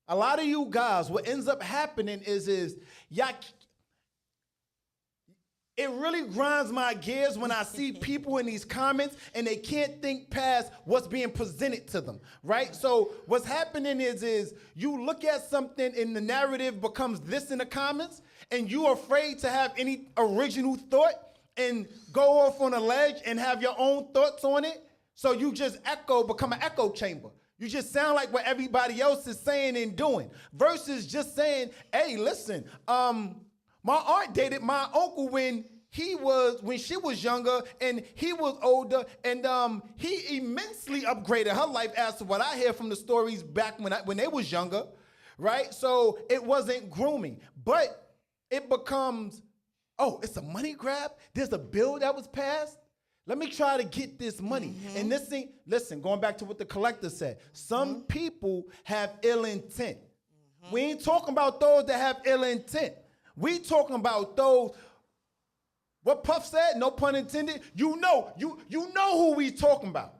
A lot of you guys, what ends up happening is y'all, it really grinds my gears when I see people in these comments and they can't think past what's being presented to them, right? So what's happening is you look at something and the narrative becomes this in the comments and you're afraid to have any original thought and go off on a ledge and have your own thoughts on it. So you just become an echo chamber. You just sound like what everybody else is saying and doing versus just saying, hey, listen, my aunt dated my uncle when she was younger and he was older, and he immensely upgraded her life as to what I hear from the stories back when they was younger, right? So it wasn't grooming, but it becomes, oh, it's a money grab. There's a bill that was passed. Let me try to get this money. And this thing, listen, going back to what the collector said, some people have ill intent. We ain't talking about those that have ill intent. We talking about those, what Puff said, no pun intended, you know who we talking about.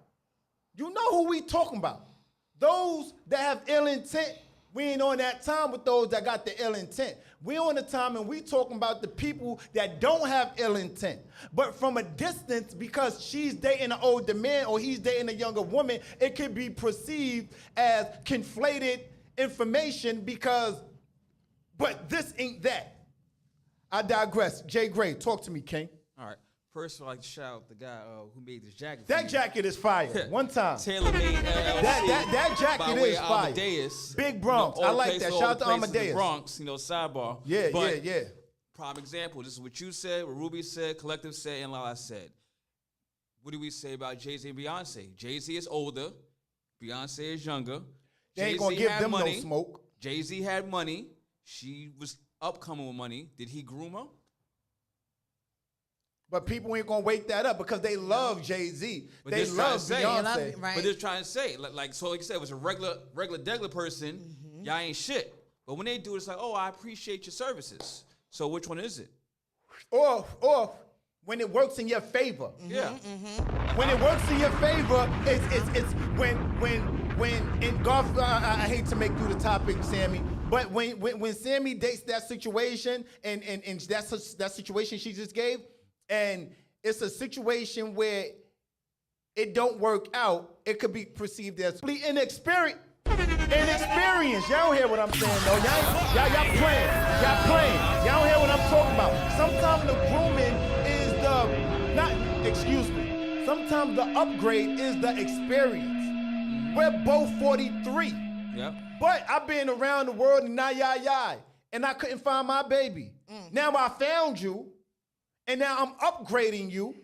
You know who we talking about. Those that have ill intent, we ain't on that time with those that got the ill intent. We on the time and we talking about the people that don't have ill intent. But from a distance, because she's dating an older man or he's dating a younger woman, it could be perceived as conflated information but this ain't that. I digress. Jay Gray, talk to me, King. All right. First, I'd like to shout out the guy who made this jacket. That jacket is fire. One time. Tailor made LLC. That jacket is fire. Amadeus. Big Bronx. I like that. Shout out to Amadeus. Bronx, sidebar. Yeah. Prime example. This is what you said, what Ruby said, Collective said, and Lala said. What do we say about Jay-Z and Beyonce? Jay-Z is older. Beyonce is younger. They ain't gonna give them no smoke. Jay-Z had money. She was upcoming with money. Did he groom her? But people ain't gonna wake that up because they love Jay-Z. They love Beyonce. But they're trying to say, like you said, it was a regular degular person. Y'all ain't shit. But when they do it, it's like, oh, I appreciate your services. So which one is it? Or when it works in your favor. Yeah. When it works in your favor, it's when in golf. I hate to make you the topic, Sammy. But when Sammy dates that situation and that's that situation she just gave, and it's a situation where it don't work out, it could be perceived as inexperience. Inexperience. Y'all don't hear what I'm saying, though. Y'all playing. Y'all don't hear what I'm talking about. Sometimes the grooming is sometimes the upgrade is the experience. We're both 43. Yep. But I've been around the world and and I couldn't find my baby. Now I found you, and now I'm upgrading you.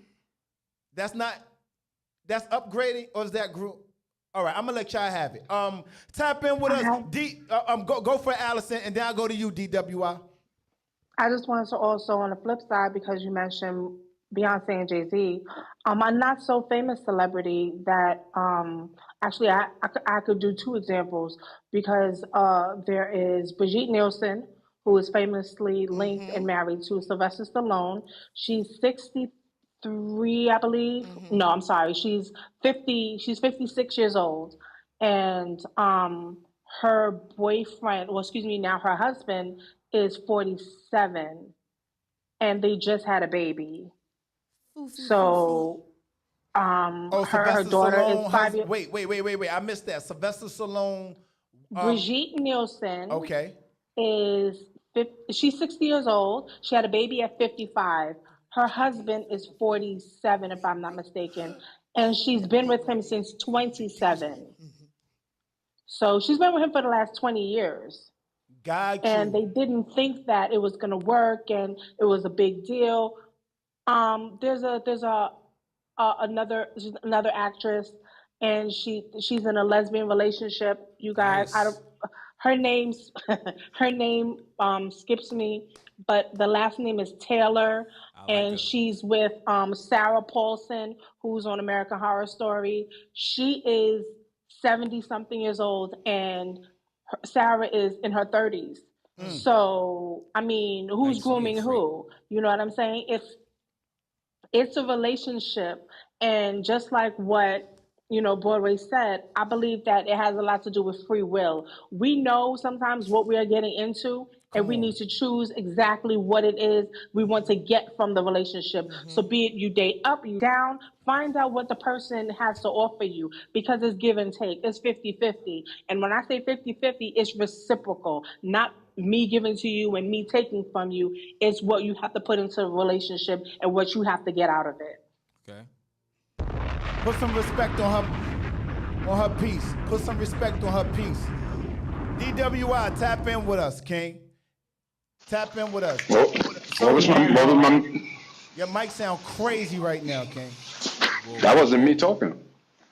That's upgrading, or is that group? All right, I'm gonna let y'all have it. Tap in with us. Go for Allison, and then I'll go to you, DWI. I just wanted to also, on the flip side, because you mentioned Beyonce and Jay-Z, a not so famous celebrity that actually I could do two examples, because there is Brigitte Nielsen, who is famously linked and married to Sylvester Stallone. She's 63, I believe. No, I'm sorry. She's 50. She's 56 years old, and her boyfriend, now her husband, is 47, and they just had a baby. So, her daughter Stallone is 5 years. Wait! I missed that. Sylvester Stallone. Brigitte Nielsen. Okay. She's 60 years old. She had a baby at 55. Her husband is 47, if I'm not mistaken. and she's been with him since 27. So she's been with him for the last 20 years. Got And you. they didn't think that it was going to work and it was a big deal. There's another actress, and she's in a lesbian relationship. You guys, I don't. Nice. Her name's her name skips me, but the last name is Taylor, I like and her. she's with Sarah Paulson, who's on American Horror Story. She is 70 something years old, and Sarah is in her 30s. So, I mean, who's Nice grooming mix. who? You know what I'm saying? It's a relationship, and just like what Broadway said, I believe that it has a lot to do with free will. We know sometimes what we are getting into, and Come we on. need to choose exactly what it is we want to get from the relationship. So be it you date up, you down, find out what the person has to offer you, because it's give and take. It's 50-50. And when I say 50-50, it's reciprocal, not me giving to you and me taking from you. It's what you have to put into a relationship and what you have to get out of it. Okay. Put some respect on her piece. Put some respect on her piece. DWI, tap in with us, King. Tap in with us. What was my? Your mic sound crazy right now, King. That wasn't me talking.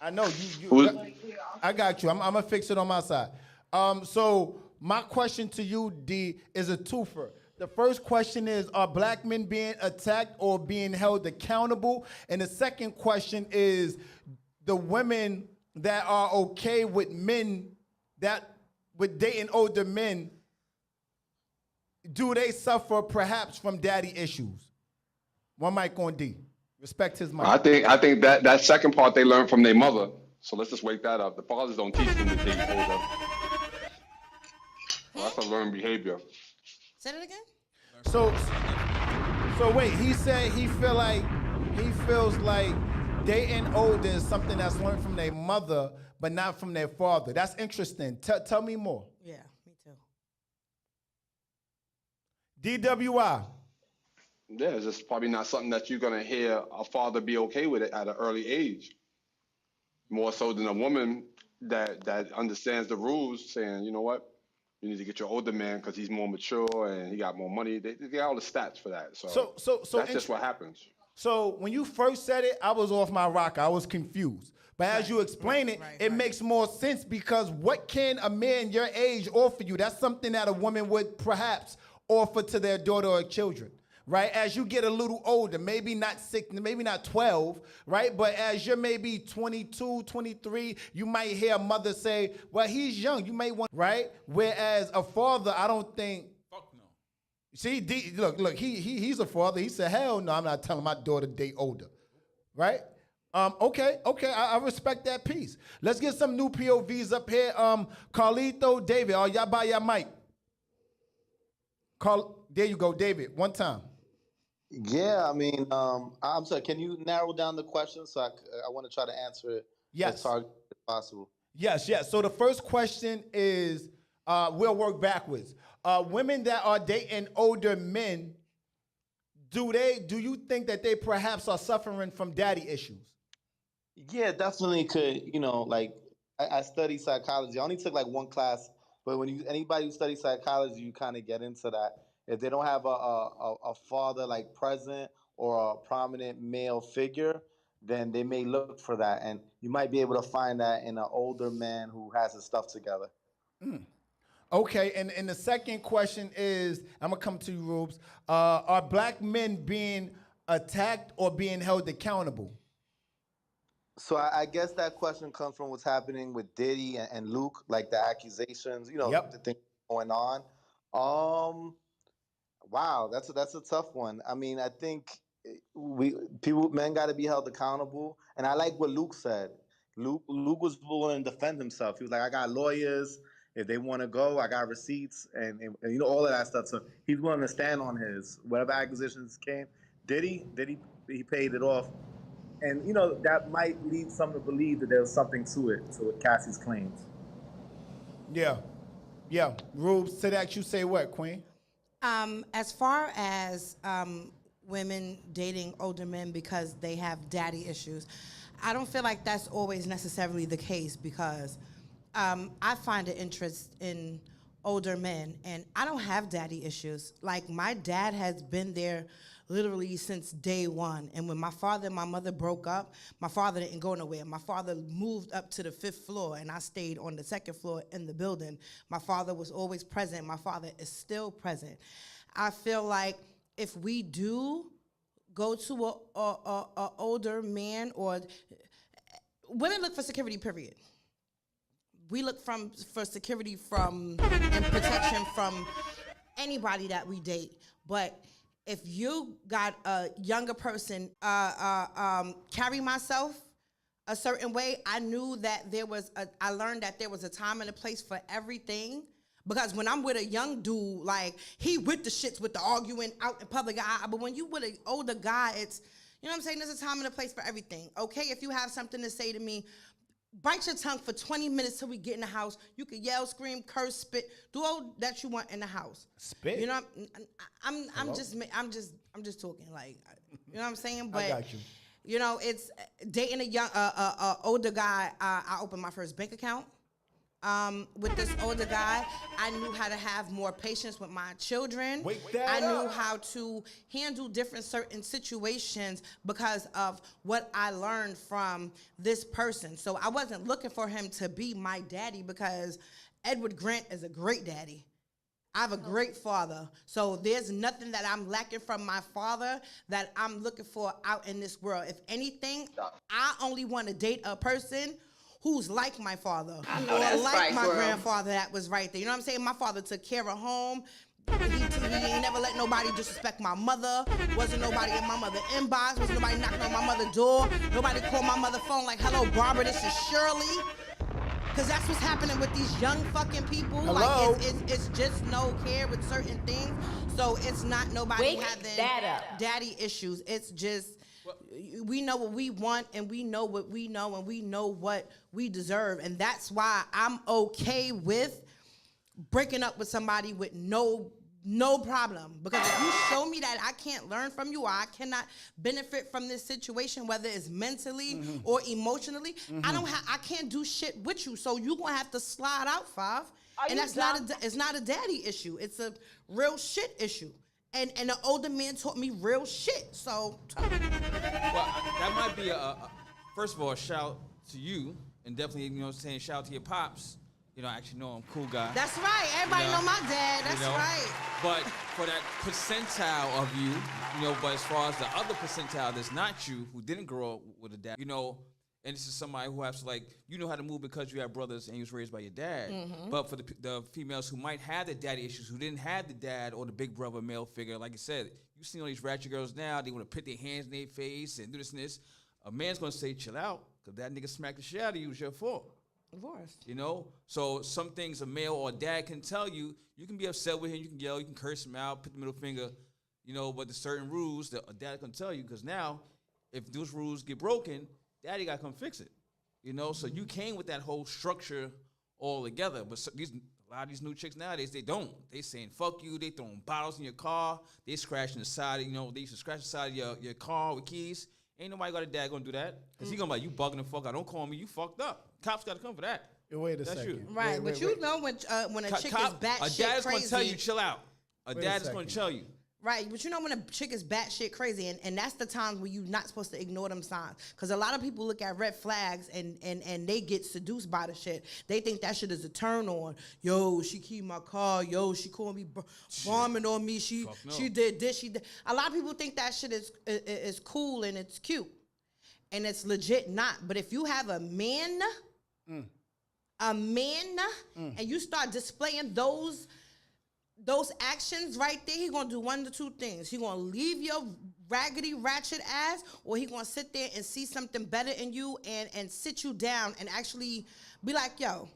I know Who- I got you. I'm gonna fix it on my side. So my question to you, D, is a twofer. The first question is, are black men being attacked or being held accountable? And the second question is, the women that are okay with men with dating older men, do they suffer perhaps from daddy issues? One mic on D. Respect his mic. I think that second part they learned from their mother. So let's just wake that up. The fathers don't teach them to date older. Well, that's a learned behavior. Say that again? So wait, he said he feels like dating older is something that's learned from their mother, but not from their father. That's interesting. Tell me more. Yeah, me too. DWI. Yeah, it's just probably not something that you're gonna hear a father be okay with it at an early age. More so than a woman that understands the rules, saying, you know what, you need to get your older man because he's more mature and he got more money. They got all the stats for that. So that's just what happens. So when you first said it, I was off my rocker. I was confused. But as you explain it, it makes more sense, because what can a man your age offer you? That's something that a woman would perhaps offer to their daughter or children, right? As you get a little older, maybe not 6, maybe not 12, right? But as you're maybe 22, 23, you might hear a mother say, well, he's young. You may want, right? Whereas a father, I don't think. Fuck no. See, look, he's a father. He said, hell no, I'm not telling my daughter to date older, right? Okay, I respect that piece. Let's get some new POVs up here. Carlito, David, are y'all by your mic? There you go, David, one time. Yeah, I mean, I'm sorry, can you narrow down the question? So I want to try to answer it as targeted as possible. Yes. So the first question is, we'll work backwards. Women that are dating older men, do you think that they perhaps are suffering from daddy issues? Yeah, definitely could. Like I study psychology. I only took like one class, but when anybody who studies psychology, you kind of get into that. If they don't have a father like present or a prominent male figure, then they may look for that, and you might be able to find that in an older man who has his stuff together. Okay, and the second question is, I'm gonna come to you, Rubes. Are black men being attacked or being held accountable? So I guess that question comes from what's happening with Diddy and Luke, like the accusations, the things going on. Wow, that's a tough one. I mean, I think men got to be held accountable, and I like what Luke said. Luke was willing to defend himself. He was like, I got lawyers. If they want to go, I got receipts, and all of that stuff. So he's willing to stand on his whatever accusations came. Diddy he paid it off. And, that might lead some to believe that there's something to Cassie's claims. Yeah. Rubes, to that you say what, Queen? As far as women dating older men because they have daddy issues, I don't feel like that's always necessarily the case because I find an interest in older men, and I don't have daddy issues. Like, my dad has been there literally since day one. And when my father and my mother broke up, my father didn't go nowhere. My father moved up to the 5th floor, and I stayed on the 2nd floor in the building. My father was always present. My father is still present. I feel like if we do go to a older man, or women look for security, period. We look for security and protection from anybody that we date. But if you got a younger person, carry myself a certain way, I learned that there was a time and a place for everything. Because when I'm with a young dude, like, he with the shits, with the arguing out in public, but when you with an older guy, it's, you know what I'm saying, there's a time and a place for everything. Okay, if you have something to say to me, bite your tongue for 20 minutes till we get in the house. You can yell, scream, curse, spit, do all that you want in the house. Spit? You know, I'm just talking, like, you know what I'm saying? But I got you. You know, it's dating a young, older guy. I opened my first bank account. With this older guy, I knew how to have more patience with my children. I knew how to handle different certain situations because of what I learned from this person. So I wasn't looking for him to be my daddy because Edward Grant is a great daddy. I have a great father. So there's nothing that I'm lacking from my father that I'm looking for out in this world. If anything, I only want to date a person who's like my father, or like my grandfather that was right there. You know what I'm saying? My father took care of home. He ain't never let nobody disrespect my mother. Wasn't nobody in my mother's inbox. Wasn't nobody knocking on my mother's door. Nobody called my mother's phone like, hello, Barbara, this is Shirley. Because that's what's happening with these young fucking people. Hello? Like, it's just no care with certain things. So it's not nobody having daddy issues. It's just, we know what we want, and we know what we know, and we know what we deserve. And that's why I'm okay with breaking up with somebody with no problem. Because if you show me that I can't learn from you, or I cannot benefit from this situation, whether it's mentally or emotionally, I can't do shit with you. So you're gonna have to slide out, Five. And that's it's not a daddy issue. It's a real shit issue. And the older man taught me real shit. So well, that might be first of all, a shout to you, and definitely, you know what I'm saying, shout out to your pops. You know, I actually know I'm a cool guy. That's right. Everybody know my dad. That's right. But for that percentile of you, you know, but as far as the other percentile that's not you, who didn't grow up with a dad, you know, and this is somebody who has to, like, you know how to move because you have brothers and you was raised by your dad. But for the females who might have the daddy issues, who didn't have the dad or the big brother male figure, like you said, you see all these ratchet girls now, they want to put their hands in their face and do this and this. A man's going to say, chill out, because that nigga smacked the shit out of you, it's your fault. Of course. You know? So some things a male or a dad can tell you, you can be upset with him, you can yell, you can curse him out, put the middle finger, you know, but there's certain rules that a dad can tell you, because now, if those rules get broken, daddy got to come fix it. You know, so you came with that whole structure all together. But a lot of these new chicks nowadays, they don't. They saying, fuck you. They throwing bottles in your car. They scratching the side, you know, they used to scratch the side of your car with keys. Ain't nobody got a dad gonna do that. Because he gonna be like, you bugging the fuck out. Don't call me. You fucked up. Cops got to come for that. Wait a That's second. you. Right, but you know when a chick is batshit crazy. A dad is gonna tell you, chill out. A dad is gonna second. tell you. Right, but you know when a chick is batshit crazy, and that's the times where you're not supposed to ignore them signs. Because a lot of people look at red flags and they get seduced by the shit. They think that shit is a turn on. Yo, she keyed my car. Yo, she called me bombing on me. She did this. She did. A lot of people think that shit is cool and it's cute, and it's legit not. But if you have a man, and you start displaying those actions right there, he gonna do one of two things. He gonna leave your raggedy ratchet ass, or he gonna sit there and see something better in you and sit you down and actually be like, yo,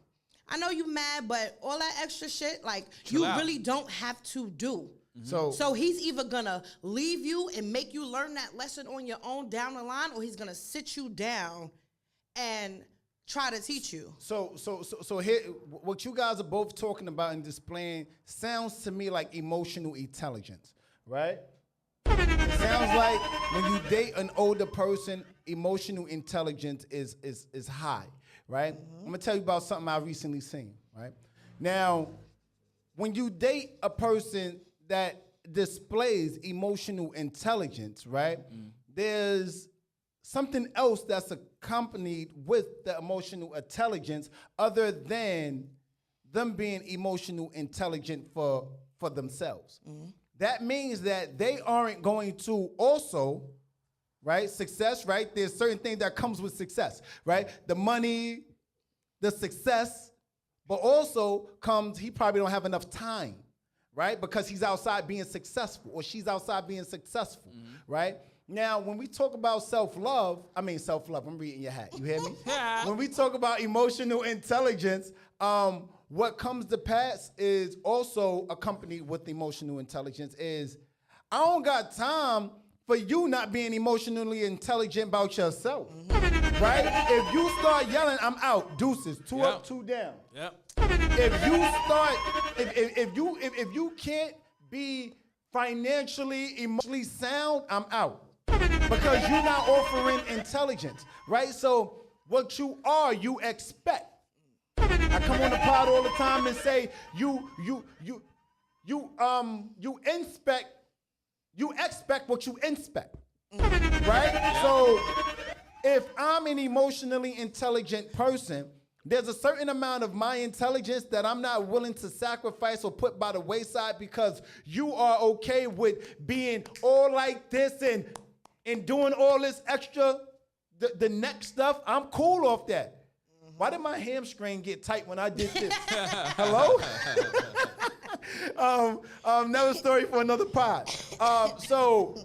I know you mad, but all that extra shit, like, you really don't have to do. So he's either gonna leave you and make you learn that lesson on your own down the line, or he's gonna sit you down and try to teach you. So here, what you guys are both talking about and displaying sounds to me like emotional intelligence, right? It sounds like when you date an older person, emotional intelligence is high, right? I'm gonna tell you about something I recently seen, right? Now, when you date a person that displays emotional intelligence, right? There's something else that's accompanied with the emotional intelligence other than them being emotional intelligent for themselves. That means that they aren't going to also, right, success, right? There's certain things that comes with success, right? The money, the success, but also comes, he probably don't have enough time, right? Because he's outside being successful or she's outside being successful, right? Now, when we talk about self-love, I'm reading your hat, you hear me? When we talk about emotional intelligence, what comes to pass is also accompanied with emotional intelligence is, I don't got time for you not being emotionally intelligent about yourself, right? If you start yelling, I'm out, deuces, two up, two down. Yep. If you start, if you can't be financially, emotionally sound, I'm out. Because you're not offering intelligence, right? So what you are, you expect. I come on the pod all the time and say you expect what you inspect, right? So if I'm an emotionally intelligent person, there's a certain amount of my intelligence that I'm not willing to sacrifice or put by the wayside because you are okay with being all like this and doing all this extra, the next stuff. I'm cool off that. Why did my hamstring get tight when I did this? Hello? Another story for another pod. So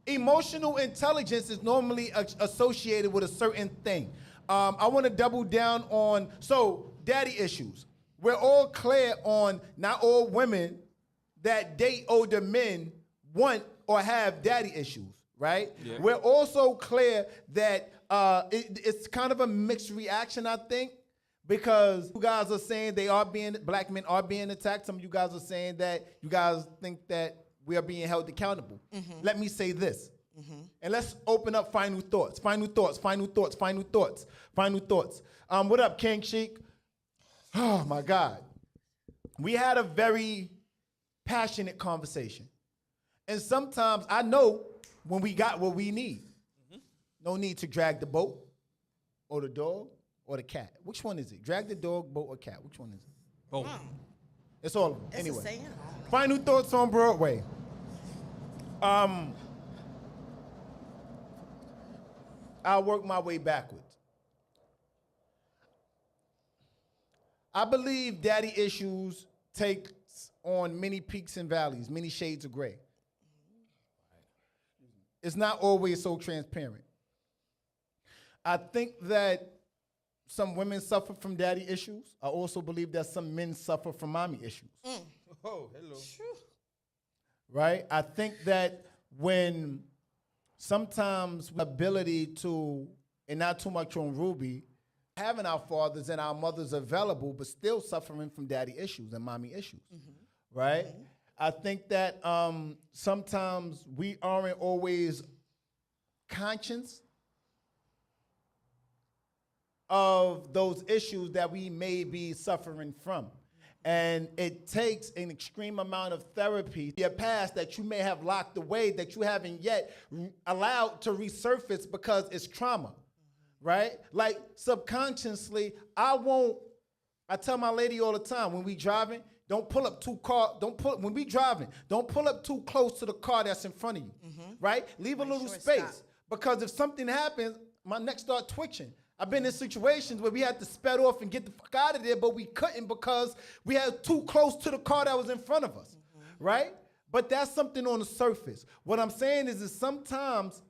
emotional intelligence is normally associated with a certain thing. I want to double down on, so daddy issues. We're all clear on not all women that date older men want or have daddy issues, right? Yeah. We're also clear that it's kind of a mixed reaction, I think, because you guys are saying black men are being attacked. Some of you guys are saying that you guys think that we are being held accountable. Let me say this. And let's open up final thoughts. What up, King Sheik? Oh, my God. We had a very passionate conversation. And sometimes I know when we got what we need. No need to drag the boat or the dog or the cat. Which one is it? Drag the dog, boat, or cat? Which one is it? Both. It's all of them. It's anyway. a saying. Final thoughts on Broadway. I'll work my way backwards. I believe daddy issues takes on many peaks and valleys, many shades of gray. It's not always so transparent. I think that some women suffer from daddy issues. I also believe that some men suffer from mommy issues. Oh, hello. Right? I think that when sometimes ability to, and not too much on Ruby, having our fathers and our mothers available, but still suffering from daddy issues and mommy issues, right? I think that sometimes we aren't always conscious of those issues that we may be suffering from. And it takes an extreme amount of therapy, your past that you may have locked away that you haven't yet allowed to resurface because it's trauma, right? Like subconsciously, I tell my lady all the time, when we driving, don't pull up when we driving, don't pull up too close to the car that's in front of you, right? Leave a little space, because if something happens, my neck start twitching. I've been in situations where we had to sped off and get the fuck out of there, but we couldn't because we had too close to the car that was in front of us, right? But that's something on the surface. What I'm saying is sometimes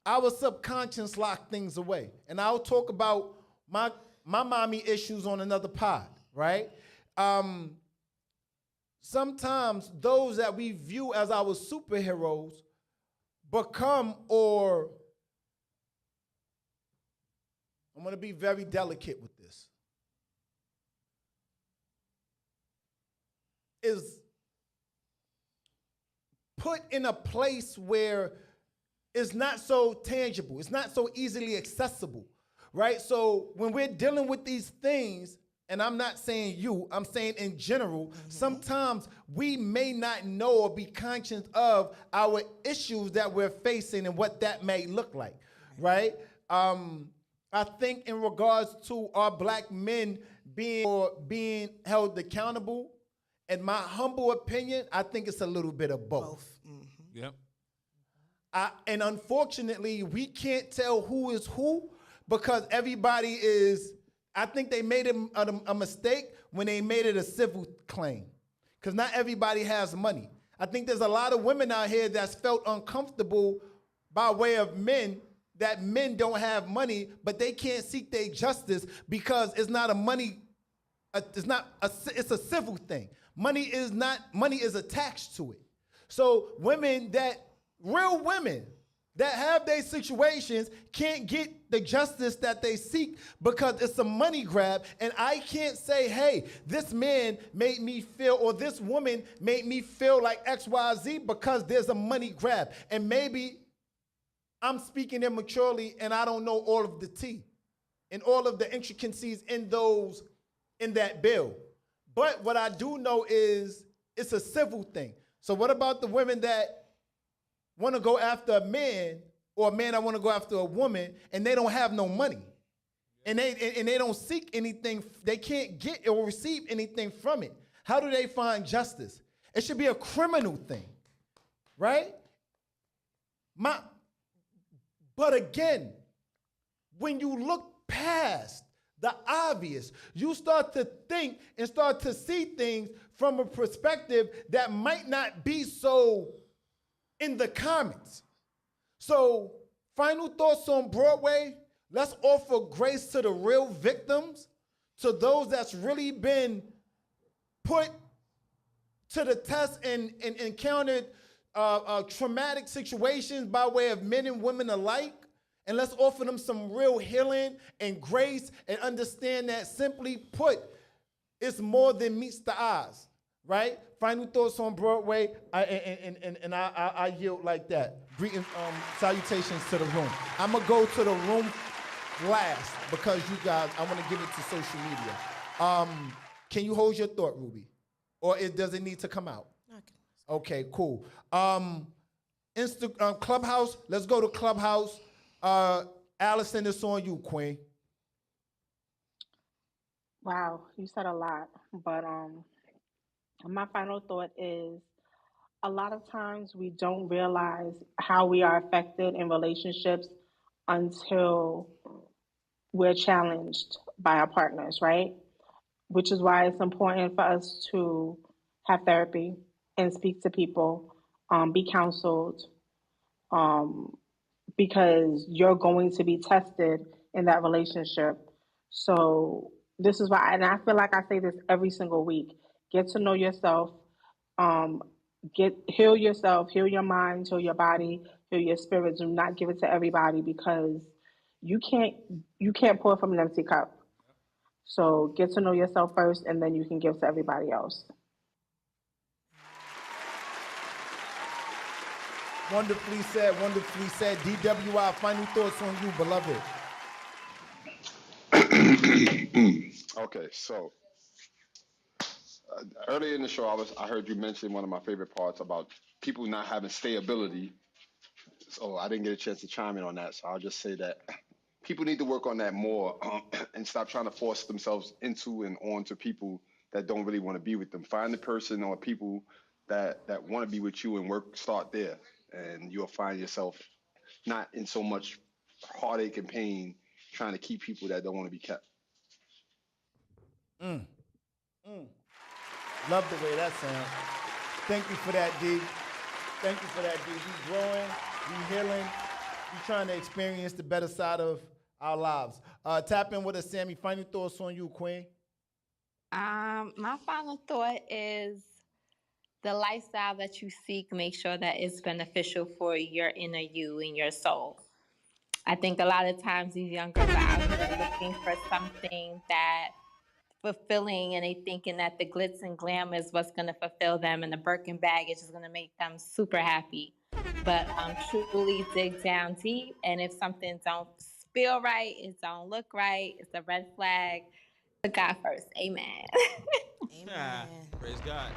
our subconscious lock things away. And I'll talk about my mommy issues on another pod, right? Sometimes those that we view as our superheroes become, or I'm going to be very delicate with this, is put in a place where is not so tangible. It's not so easily accessible, right? So when we're dealing with these things, and I'm not saying you, I'm saying in general, sometimes we may not know or be conscious of our issues that we're facing and what that may look like, right? I think in regards to our black men being held accountable, in my humble opinion, I think it's a little bit of both. Yep. And unfortunately, we can't tell who is who because everybody is, I think they made a mistake when they made it a civil claim because not everybody has money. I think there's a lot of women out here that's felt uncomfortable by way of men, that men don't have money, but they can't seek their justice because it's not a money, it's a civil thing. Money is attached to it. So real women that have their situations can't get the justice that they seek because it's a money grab. And I can't say, hey, this man made me feel, or this woman made me feel like XYZ because there's a money grab. And maybe I'm speaking immaturely and I don't know all of the tea and all of the intricacies in that bill. But what I do know is it's a civil thing. So what about the women that want to go after a man, or a man that want to go after a woman, and they don't have no money, and they don't seek anything, they can't get or receive anything from it? How do they find justice? It should be a criminal thing, right? But again, when you look past the obvious, you start to think and start to see things from a perspective that might not be so in the comments. So, final thoughts on Broadway. Let's offer grace to the real victims, to those that's really been put to the test and encountered traumatic situations by way of men and women alike. And let's offer them some real healing and grace and understand that, simply put, it's more than meets the eyes, right? Final thoughts on Broadway, I yield like that. Greetings, salutations to the room. I'm going to go to the room last because you guys, I want to give it to social media. Can you hold your thought, Ruby? Or does it need to come out? Okay, cool. Clubhouse, let's go to Clubhouse. Allison, it's on you, Queen. Wow, you said a lot, but my final thought is a lot of times we don't realize how we are affected in relationships until we're challenged by our partners, right? Which is why it's important for us to have therapy and speak to people, be counseled, because you're going to be tested in that relationship. So this is why, and I feel like I say this every single week, get to know yourself, heal yourself, heal your mind, heal your body, heal your spirit. Do not give it to everybody because you can't pour from an empty cup. So get to know yourself first, and then you can give to everybody else. Wonderfully said, wonderfully said. DWI, final thoughts on you, beloved. Okay, so earlier in the show, I heard you mention one of my favorite parts about people not having stability. So I didn't get a chance to chime in on that. So I'll just say that people need to work on that more and stop trying to force themselves into and onto people that don't really want to be with them. Find the person or people that want to be with you and start there. And you'll find yourself not in so much heartache and pain trying to keep people that don't want to be kept. Love the way that sounds. Thank you for that, D. Thank you for that, D. We growing, we healing, we trying to experience the better side of our lives. Tap in with us, Sammy. Final thoughts on you, Queen. My final thought is the lifestyle that you seek, make sure that it's beneficial for your inner you and your soul. I think a lot of times these young girls are out here looking for something that fulfilling, and they thinking that the glitz and glam is what's going to fulfill them, and the Birkin bag is just going to make them super happy. but truly dig down deep. And if something don't feel right, it don't look right, it's a red flag. Put God first. Amen. Amen. Praise God.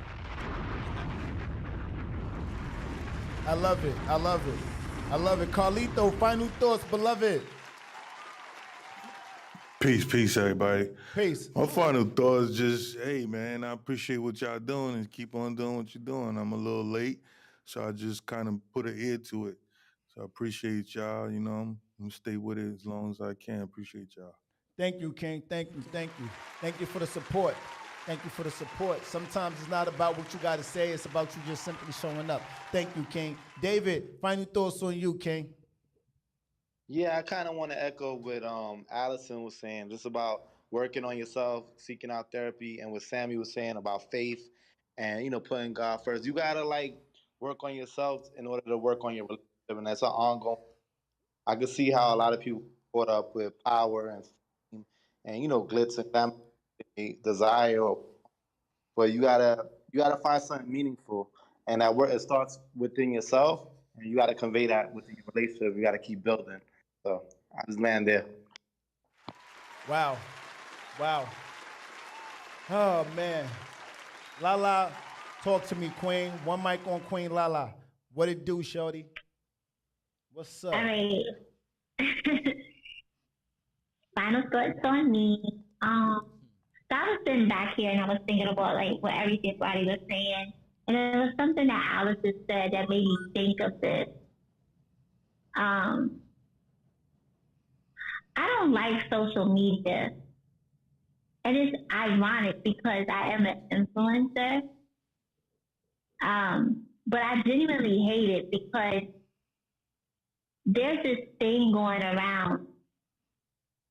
I love it. I love it. I love it. Carlito, final thoughts, beloved. Peace, everybody. Peace. My final thought is just, hey, man, I appreciate what y'all doing and keep on doing what you're doing. I'm a little late, so I just kind of put an ear to it. So I appreciate y'all, you know, I'm gonna stay with it as long as I can. Appreciate y'all. Thank you, King. Thank you. Thank you. Thank you for the support. Thank you for the support. Sometimes it's not about what you got to say. It's about you just simply showing up. Thank you, King. David, final thoughts on you, King. Yeah, I kind of want to echo what Allison was saying, just about working on yourself, seeking out therapy, and what Sammy was saying about faith and, you know, putting God first. You got to, like, work on yourself in order to work on your relationship, and that's an ongoing. I can see how a lot of people caught up with power and fame and, you know, glitz and glamour, they desire, but you gotta find something meaningful, and that work it starts within yourself, and you gotta convey that within your relationship. You gotta keep building. So I just land there. Wow. Wow. Oh, man. Lala, talk to me, Queen. One mic on Queen Lala. What it do, shorty? What's up? All right. Final thoughts on me. So I was sitting back here and I was thinking about like what everybody was saying, and there was something that Alice just said that made me think of this. I don't like social media, and it's ironic because I am an influencer. But I genuinely hate it because there's this thing going around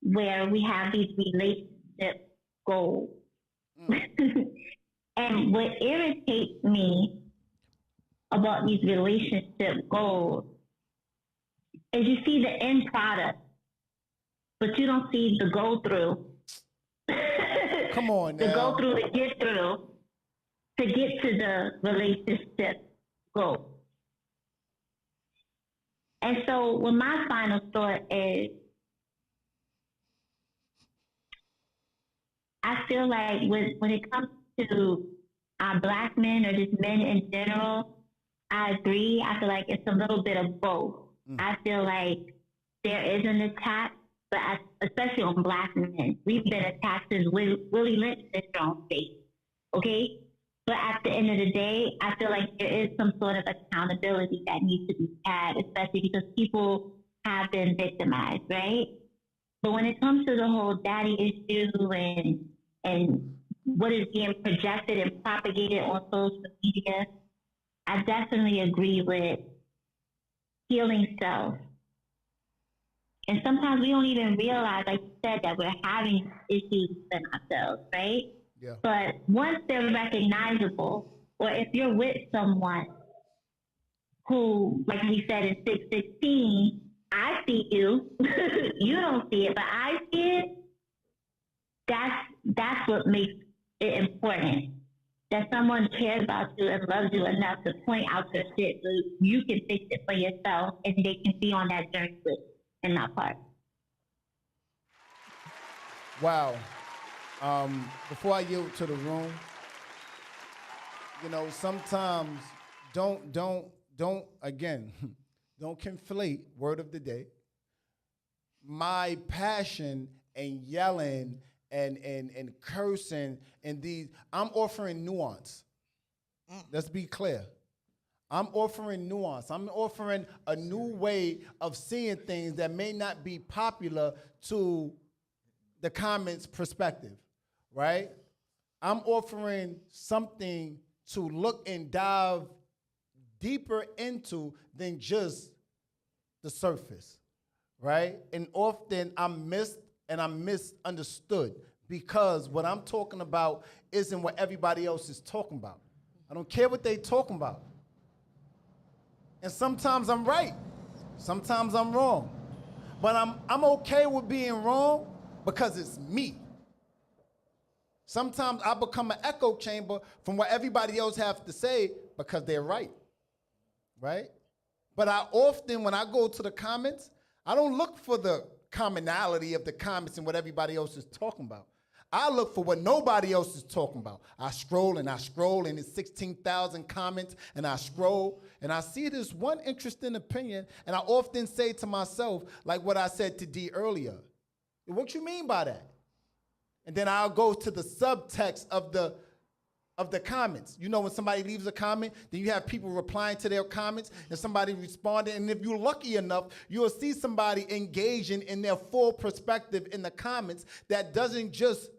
where we have these relationship goals. And what irritates me about these relationship goals is you see the end product, but you don't see the go through. Come on now. The go through to get through to get to the relationship goal. And so, what my final thought is, I feel like when it comes to Black men or just men in general, I agree. I feel like it's a little bit of both. I feel like there is an attack, but especially on Black men, we've been attacked since Willie Lynch syndrome state. Okay? But at the end of the day, I feel like there is some sort of accountability that needs to be had, especially because people have been victimized, right? But when it comes to the whole daddy issue and what is being projected and propagated on social media, I definitely agree with healing self. And sometimes we don't even realize, like you said, that we're having issues within ourselves, right? Yeah. But once they're recognizable, or if you're with someone who, like we said in 616, I see you, you don't see it, but I see it, that's what makes it important. That someone cares about you and loves you enough to point out your shit so you can fix it for yourself and they can be on that journey with and not part. Wow. Before I yield to the room, you know, sometimes don't again, don't conflate word of the day. My passion and yelling and cursing and these, I'm offering nuance. Let's be clear. I'm offering nuance. I'm offering a new way of seeing things that may not be popular to the comments perspective, right? I'm offering something to look and dive deeper into than just the surface, right? And often I'm missed and I'm misunderstood because what I'm talking about isn't what everybody else is talking about. I don't care what they talking about. And sometimes I'm right. Sometimes I'm wrong. But I'm okay with being wrong because it's me. Sometimes I become an echo chamber from what everybody else has to say because they're right. Right? But I often, when I go to the comments, I don't look for the commonality of the comments and what everybody else is talking about. I look for what nobody else is talking about. I scroll and it's 16,000 comments, and I scroll and I see this one interesting opinion, and I often say to myself, like what I said to D earlier, what you mean by that? And then I'll go to the subtext of the comments. You know, when somebody leaves a comment, then you have people replying to their comments and somebody responding. And if you're lucky enough, you'll see somebody engaging in their full perspective in the comments that doesn't just,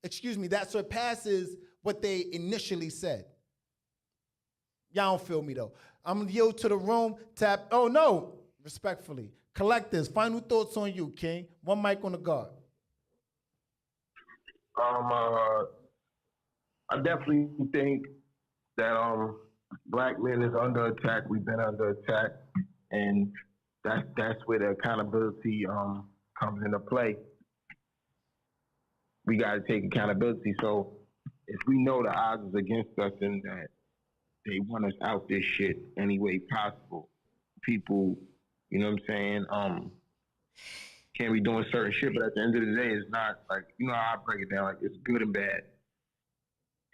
that surpasses what they initially said. Y'all don't feel me though. I'm gonna yield to the room, tap. Oh no, respectfully. Collectors, final thoughts on you, King. One mic on the guard. I definitely think that black men is under attack. We've been under attack, and that's where the accountability comes into play. We got to take accountability. So if we know the odds is against us and that they want us out this shit any way possible, people, you know what I'm saying, can't be doing certain shit, but at the end of the day, it's not like, you know how I break it down, like it's good and bad.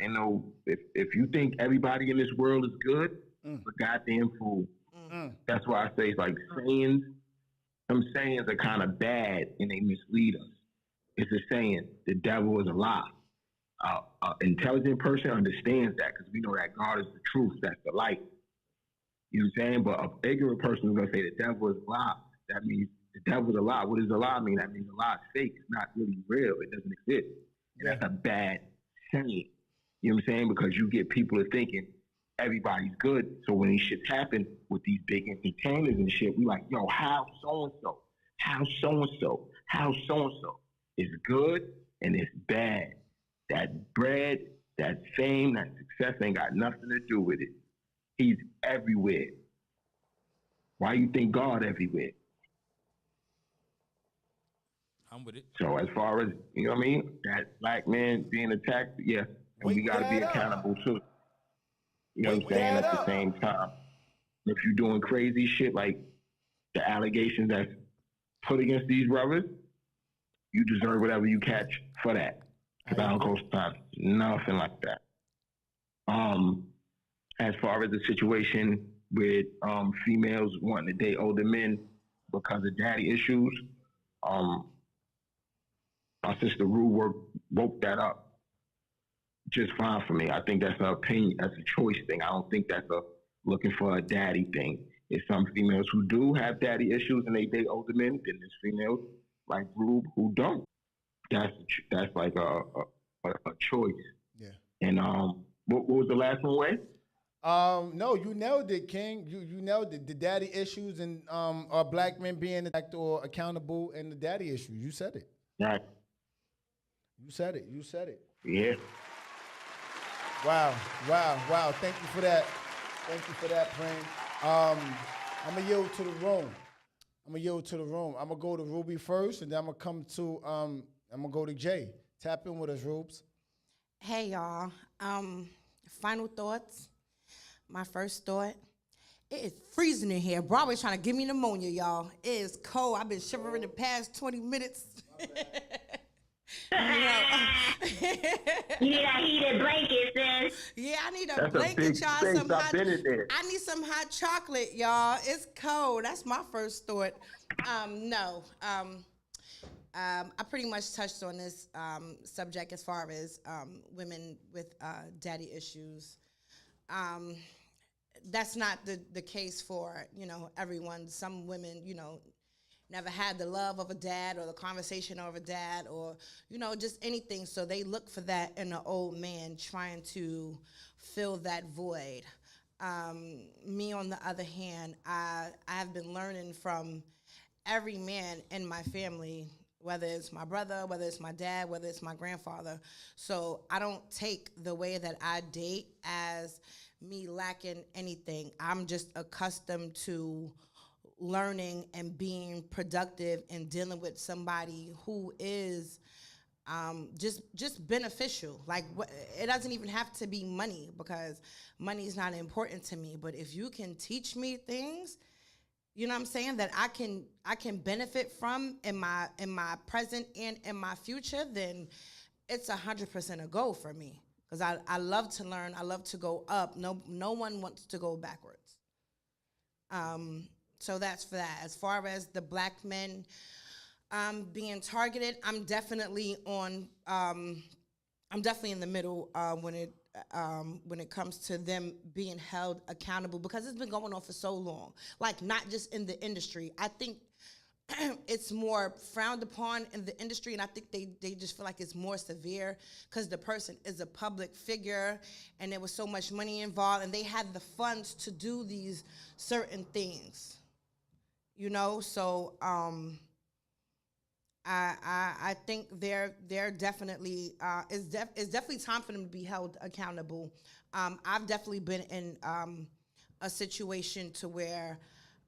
And no, if you think everybody in this world is good, you're a goddamn fool. That's why I say it's like sayings. Some sayings are kind of bad and they mislead us. It's a saying, the devil is a lie. An intelligent person understands that because we know that God is the truth, that's the light. You know what I'm saying? But an ignorant person is going to say the devil is a lie. That means the devil is a lie. What does a lie mean? That means a lie is fake. It's not really real. It doesn't exist. And that's a bad saying. You know what I'm saying? Because you get people to thinking everybody's good. So when these shits happen with these big entertainers and shit, we like, yo, how so-and-so is good and it's bad. That bread, that fame, that success ain't got nothing to do with it. He's everywhere. Why you think God everywhere? I'm with it. So as far as, you know what I mean, that black man being attacked, yeah, and we got to be accountable too. You know what I'm saying? At the same time, if you're doing crazy shit like the allegations that's put against these brothers, you deserve whatever you catch for that. Because I don't co-sign nothing like that. As far as the situation with females wanting to date older men because of daddy issues, my sister Rue woke that up just fine for me. I think that's an opinion, that's a choice thing. I don't think that's a looking for a daddy thing. There's some females who do have daddy issues and they date older men, then there's females like Rue who don't. That's like a choice. Yeah. And what was the last one, Wade? No, you nailed it, King. You nailed it. The daddy issues and are black men being attacked or accountable and the daddy issues. You said it. Right. You said it. Yeah. Wow. Thank you for that. Prem. I'm gonna yield to the room. I'm gonna go to Ruby first, and then I'm gonna go to Jay. Tap in with us, Rubes. Hey, y'all. Final thoughts. My first thought. It is freezing in here. Broadway's trying to give me pneumonia, y'all. It is cold. I've been shivering the past 20 minutes. You need a heated blanket, sis. Yeah, I need a That's blanket, a big y'all. space. I've been in there. I need some hot chocolate, y'all. It's cold. That's my first thought. I pretty much touched on this subject as far as women with daddy issues. That's not the case for, everyone. Some women, never had the love of a dad or the conversation of a dad or, just anything. So they look for that in an old man trying to fill that void. Me, on the other hand, I have been learning from every man in my family, whether it's my brother, whether it's my dad, whether it's my grandfather. So I don't take the way that I date as me lacking anything. I'm just accustomed to learning and being productive and dealing with somebody who is just beneficial. Like, it doesn't even have to be money because money is not important to me. But if you can teach me things you know what I'm saying, that I can benefit from in my present and in my future, then it's 100% a go for me. Because I love to learn, I love to go up. No one wants to go backwards. So that's for that. As far as the black men being targeted, I'm definitely on. I'm definitely in the middle when it comes to them being held accountable, because it's been going on for so long. Like, not just in the industry. I think it's more frowned upon in the industry, and I think they just feel like it's more severe because the person is a public figure and there was so much money involved and they had the funds to do these certain things, you know. So I think they're definitely it's definitely time for them to be held accountable. I've definitely been in a situation to where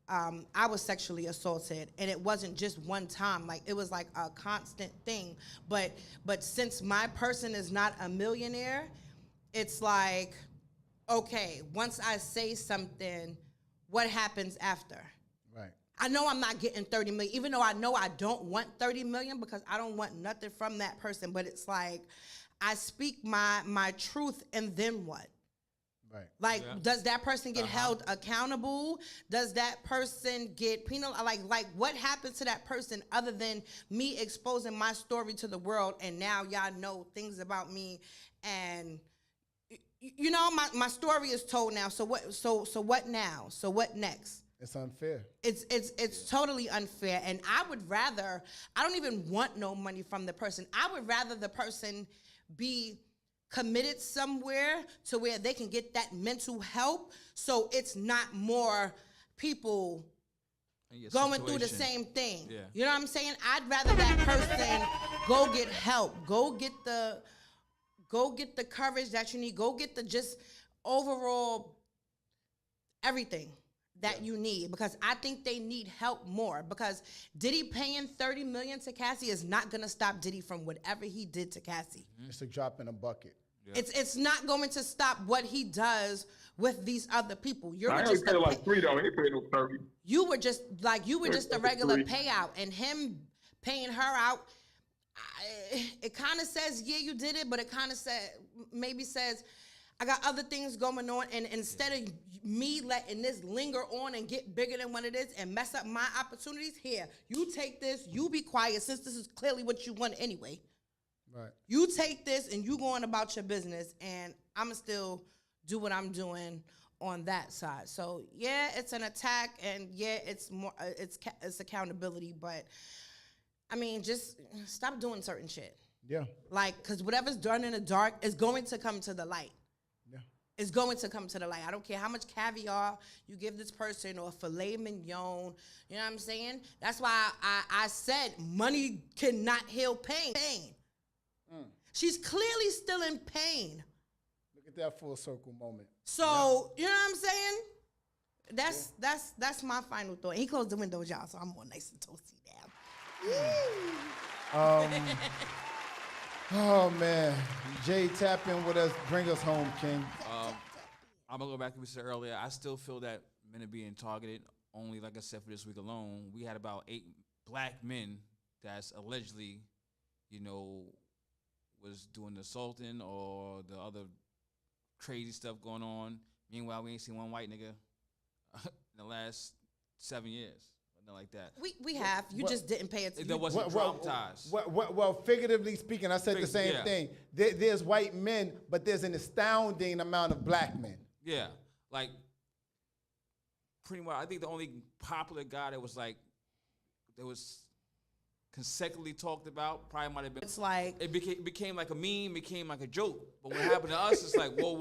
I was sexually assaulted, and it wasn't just one time. Like, it was like a constant thing. But since my person is not a millionaire, it's like, okay, once I say something, what happens after? Right. I know I'm not getting 30 million, even though I know I don't want 30 million, because I don't want nothing from that person. But it's like, I speak my truth, and then what? Right. Like, does that person get held accountable? Does that person get penalized? Like, what happens to that person other than me exposing my story to the world, and now y'all know things about me, and you know, my story is told now. So what? So what now? So what next? It's unfair. It's totally unfair, and I don't even want no money from the person. I would rather the person be committed somewhere to where they can get that mental help, so it's not more people going through the same thing. Yeah. You know what I'm saying? I'd rather that person go get help, go get the courage that you need, go get the just overall everything that you need, because I think they need help more, because Diddy paying $30 million to Cassie is not going to stop Diddy from whatever he did to Cassie. It's a drop in a bucket. Yeah. It's not going to stop what he does with these other people. I only paid like $3 though. He paid no 30. You were just a regular payout, and him paying her out. It kind of says, yeah, you did it, but it kind of says, I got other things going on, and instead of me letting this linger on and get bigger than what it is and mess up my opportunities, here, you take this, you be quiet, since this is clearly what you want anyway. Right. You take this and you going about your business, and I'ma still do what I'm doing on that side. So yeah, it's an attack, and yeah, it's more it's accountability, but I mean, just stop doing certain shit. Yeah. Like, because whatever's done in the dark is going to come to the light. Yeah. It's going to come to the light. I don't care how much caviar you give this person or filet mignon. You know what I'm saying? That's why I said money cannot heal pain. She's clearly still in pain. Look at that full circle moment. So, you know what I'm saying? That's my final thought. He closed the windows, y'all, so I'm more nice and toasty now. Oh man, Jay, tap in with us. Bring us home, King. I'm gonna go back to what we said earlier. I still feel that men are being targeted. Only, like I said, for this week alone, we had about 8 black men that's allegedly, was doing the assaulting or the other crazy stuff going on. Meanwhile, we ain't seen one white nigga in the last 7 years. Nothing like that. We have. You just didn't pay attention. That wasn't traumatized. Well, figuratively speaking, I said the same thing. There's white men, but there's an astounding amount of black men. Yeah. Like, pretty much, I think the only popular guy that was consecutively talked about probably might have been. It's like it became like a meme, became like a joke. But what happened to us is like, whoa,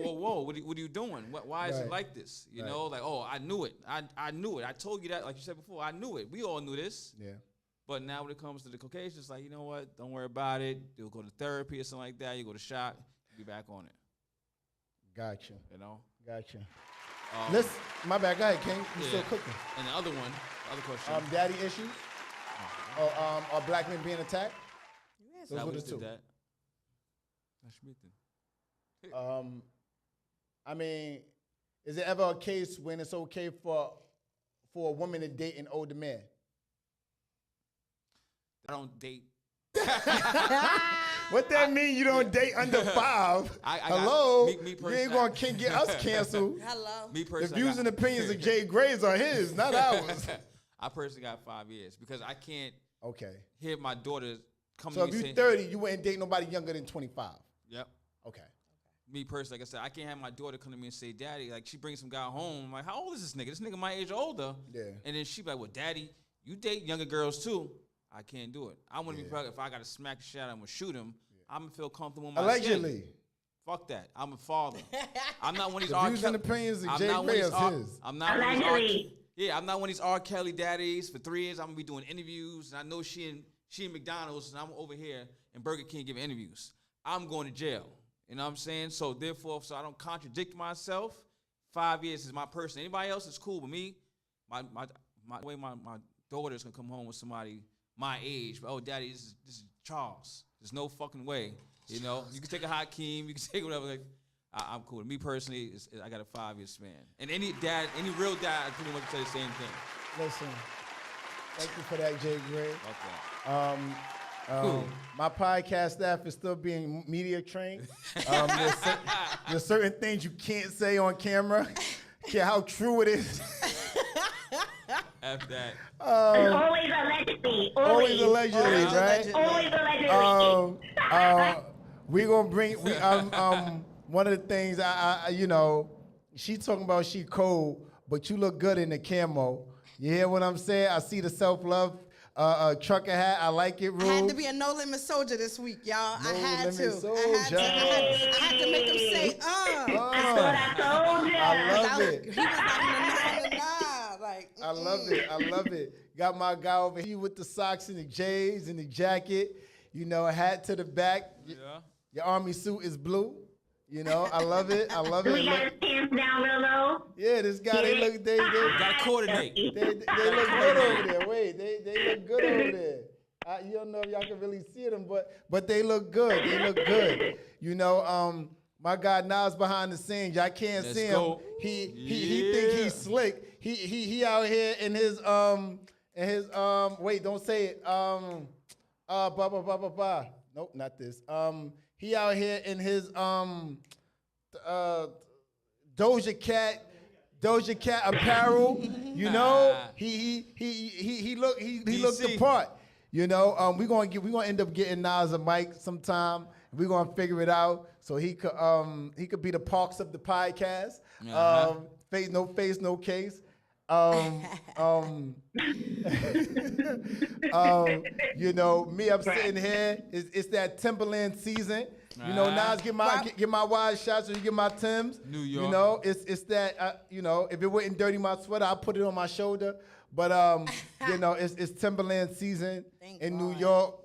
what are you doing? Why is it like this? You know, like, oh, I knew it. I knew it. I told you that, like you said before. I knew it. We all knew this. Yeah. But now when it comes to the Caucasians, it's like, you know what? Don't worry about it. You'll go to therapy or something like that. You go to shop. You'll be back on it. Gotcha. You know. Gotcha. Listen, my bad. Go ahead, King. You still cooking? And the other question. Daddy issues. Or black men being attacked? Yes. Those were the two. That. I mean, is there ever a case when it's okay for for a woman to date an older man? I don't date. What that mean? You don't date under 5? Hello, me you personally, ain't gonna get us canceled. Hello. Me The personally, views and opinions of Jay Gray's are his, not ours. I personally got 5 years because I can't Okay. hear my daughter come So to if me you're saying, 30, you wouldn't date nobody younger than 25. Yep. Okay. Me personally, like I said, I can't have my daughter come to me and say, "Daddy," like she brings some guy home. I'm like, "How old is this nigga? This nigga my age or older." Yeah. And then she be like, "Well, Daddy, you date younger girls too." I can't do it. I want to be proud. If I got to smack the shit out of him or shoot him, I'm gonna feel comfortable in my Allegedly. skin. Fuck that. I'm a father. I'm not one of these The R. views and opinions of I'm Jay not one Gray of is these R. his. I'm not one of these R. Allegedly. Yeah, I'm not one of these R. Kelly daddies. For 3 years, I'm gonna be doing interviews, and I know she in McDonald's, and I'm over here in Burger King giving interviews. I'm going to jail. You know what I'm saying? So therefore, so I don't contradict myself. 5 years is my person. Anybody else is cool, but me, my way my daughter's gonna come home with somebody my age. But, oh, Daddy, this is Charles. There's no fucking way. You know, you can take a Hakeem, you can take whatever. Like, I'm cool. Me personally, I got a 5-year span. And any real dad, I pretty much say the same thing. Listen, thank you for that, Jay Gray. Fuck that. My podcast staff is still being media trained. There's certain things you can't say on camera. Care how true it is. F that. It's always allegedly. Always allegedly, right? Always allegedly. We gonna bring one of the things I you know, she talking about she cold, but you look good in the camo. You hear what I'm saying? I see the self-love trucker hat. I like it, Rue. I had to be a no limit soldier this week, y'all. I had to. Soldier. I had to make him say, That's what I told you. I love it. He was like, nah. Like, I love it. I love it. Got my guy over here with the socks and the J's and the jacket. You know, a hat to the back. Yeah. Your army suit is blue. You know, I love it. I love it. We got his pants down real low. Yeah, this guy, they Gotta coordinate. they look good over there. Wait, they look good over there. You don't know if y'all can really see them, but they look good. They look good. You know, my guy Nas behind the scenes. Y'all can't Let's see go. him. He think he's slick. He out here in his wait, don't say it. Nope, not this. He out here in his Doja Cat apparel. You know, he looked the part. You know, we gonna end up getting Nas a mic sometime. We're gonna figure it out so he could be the Parks of the podcast. Face, no case. You know, me, I'm sitting here. It's that Timberland season. You know, Nas get my wide shots, or you get my Timbs. New York. You know, it's that. You know, if it wouldn't dirty my sweater, I'll put it on my shoulder. But you know, it's Timberland season in New York.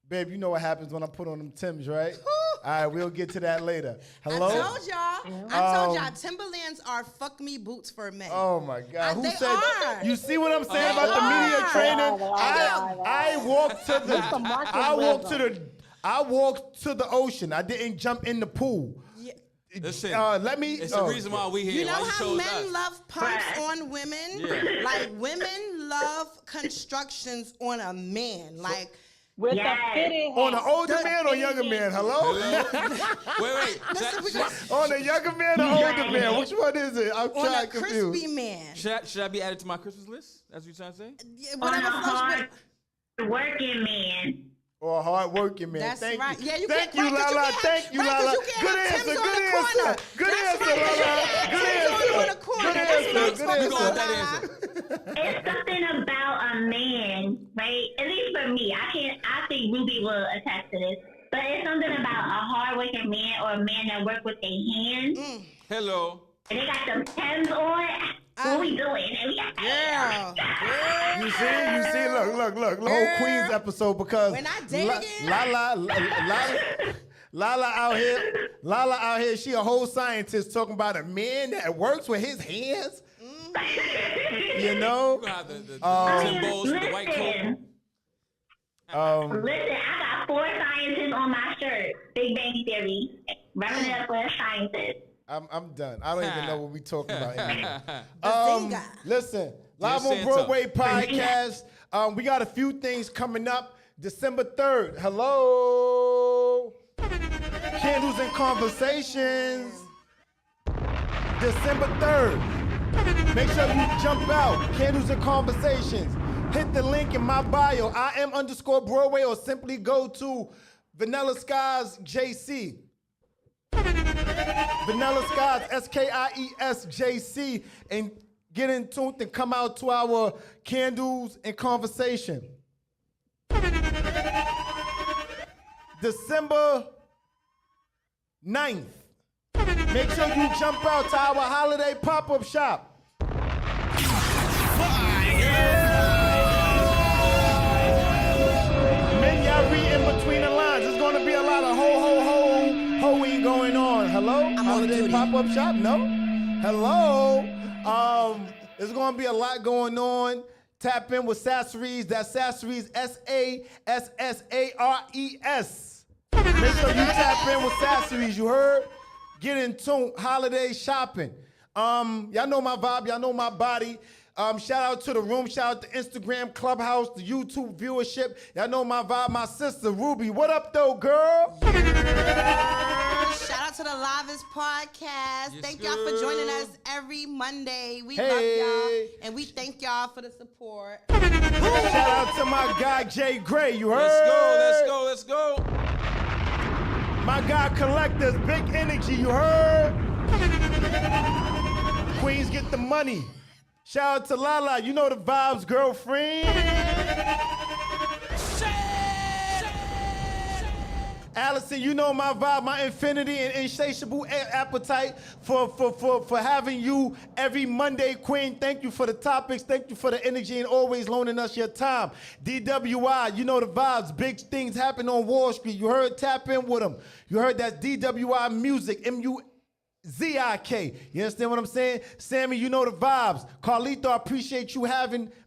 Babe, you know what happens when I put on them Timbs, right? All right, we'll get to that later. Hello? I told y'all, Timberlands are fuck me boots for men. Oh my God! Who They said? are. You see what I'm saying about the media training? I walked to the ocean. I didn't jump in the pool. Yeah. Listen, let me. it's the reason why we here. You know why how chose men us. love pumps on women? Yeah. Like, women love constructions on a man. Like, With Yes. the fitted hat. On an older man or younger man? Hello? Wait. On a younger man or older man? Which one is it? I'm on trying a to crispy confuse. man. Should I be added to my Christmas list? That's what you're trying to say? Yeah, On whatever a floats hard with- working man. Or a hard-working man. That's Thank right. you. Yeah, you Thank can't- you, right, 'cause you Lala. can't Thank have- you, right, 'cause Lala. you can't Good have answer. Tim's on Good the answer. corner. Good That's answer, right, 'cause you Lala. can't have Good Tim's on the answer. corner. Good That's what I'm answer. supposed Good to Go do, with that Lala. answer. It's something about a man, right? At least for me, I think Ruby will attest to this. But it's something about a hardworking man or a man that work with their hands. Hello. And they got them Timbs on. What we doing? And we got You see, look, the whole Queens episode because When I date again. Lala out here, she a whole scientist talking about a man that works with his hands. You know? You're gonna have the Timbos with the white coat. Listen, I got 4 scientists on my shirt. Big Bang Theory. Running it up for a scientist. I'm done. I don't even know what we talking about anymore. Bazinga. Listen, Live Dear on Santa. Broadway podcast. We got a few things coming up. December 3rd. Hello. Candles and Conversations. December 3rd. Make sure you jump out. Candles and Conversations. Hit the link in my bio. IM_Broadway, or simply go to Vanilla Skies JC. Vanilla Skies, SKIES JC, and get in tune and come out to our Candles and Conversation. December 9th. Make sure you jump out to our holiday pop-up shop. Maybe I read in between the lines. There's going to be a lot of hoeing going on. Hello? Holiday pop-up shop? No? Hello? There's going to be a lot going on. Tap in with Sassaries. That's Sassaries, SASSARES. Make sure you tap in with Sassaries. You heard? Get in tune. Holiday shopping. Y'all know my vibe. Y'all know my body. Shout out to the room. Shout out to Instagram, Clubhouse, the YouTube viewership. Y'all know my vibe. My sister, Ruby. What up, though, girl? Shout out to the Livest podcast. Yes, thank y'all for joining us every Monday. We Hey. love y'all, and we thank y'all for the support. Shout out to my guy, Jay Gray. You heard? Let's go. My guy, Collectors, big energy. You heard? Queens get the money. Shout out to Lala. You know the vibes, girlfriend. Allison, you know my vibe, my infinity and insatiable appetite for having you every Monday, Queen. Thank you for the topics. Thank you for the energy and always loaning us your time. DWI, you know the vibes. Big things happen on Wall Street. You heard? Tap in with them. You heard that's DWI Music, MUZIK. You understand what I'm saying? Sammy, you know the vibes. Carlito, I appreciate you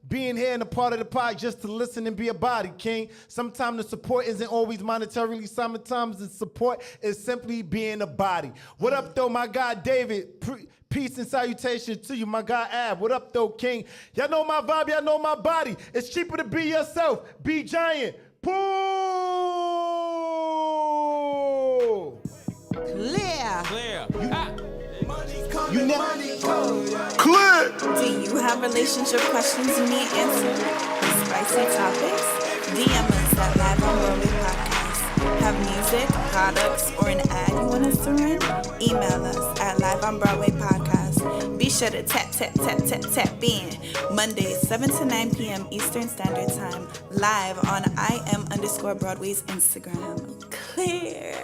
being here and a part of the pod just to listen and be a body, King. Sometimes the support isn't always monetarily. Sometimes the support is simply being a body. What up, though, my guy, David? Peace and salutations to you, my guy, Ab. What up, though, King? Y'all know my vibe. Y'all know my body. It's cheaper to be yourself. Be giant. Pull. Clear. You never Click. Do you have relationship questions you need answered? Spicy topics? DM us at Live on Broadway Podcast. Have music, products, or an ad you want us to run? Email us at Live on Broadway Podcast. Be sure to tap in. Mondays, 7 to 9 p.m. Eastern Standard Time. Live on IM_Broadway's Instagram. Clear.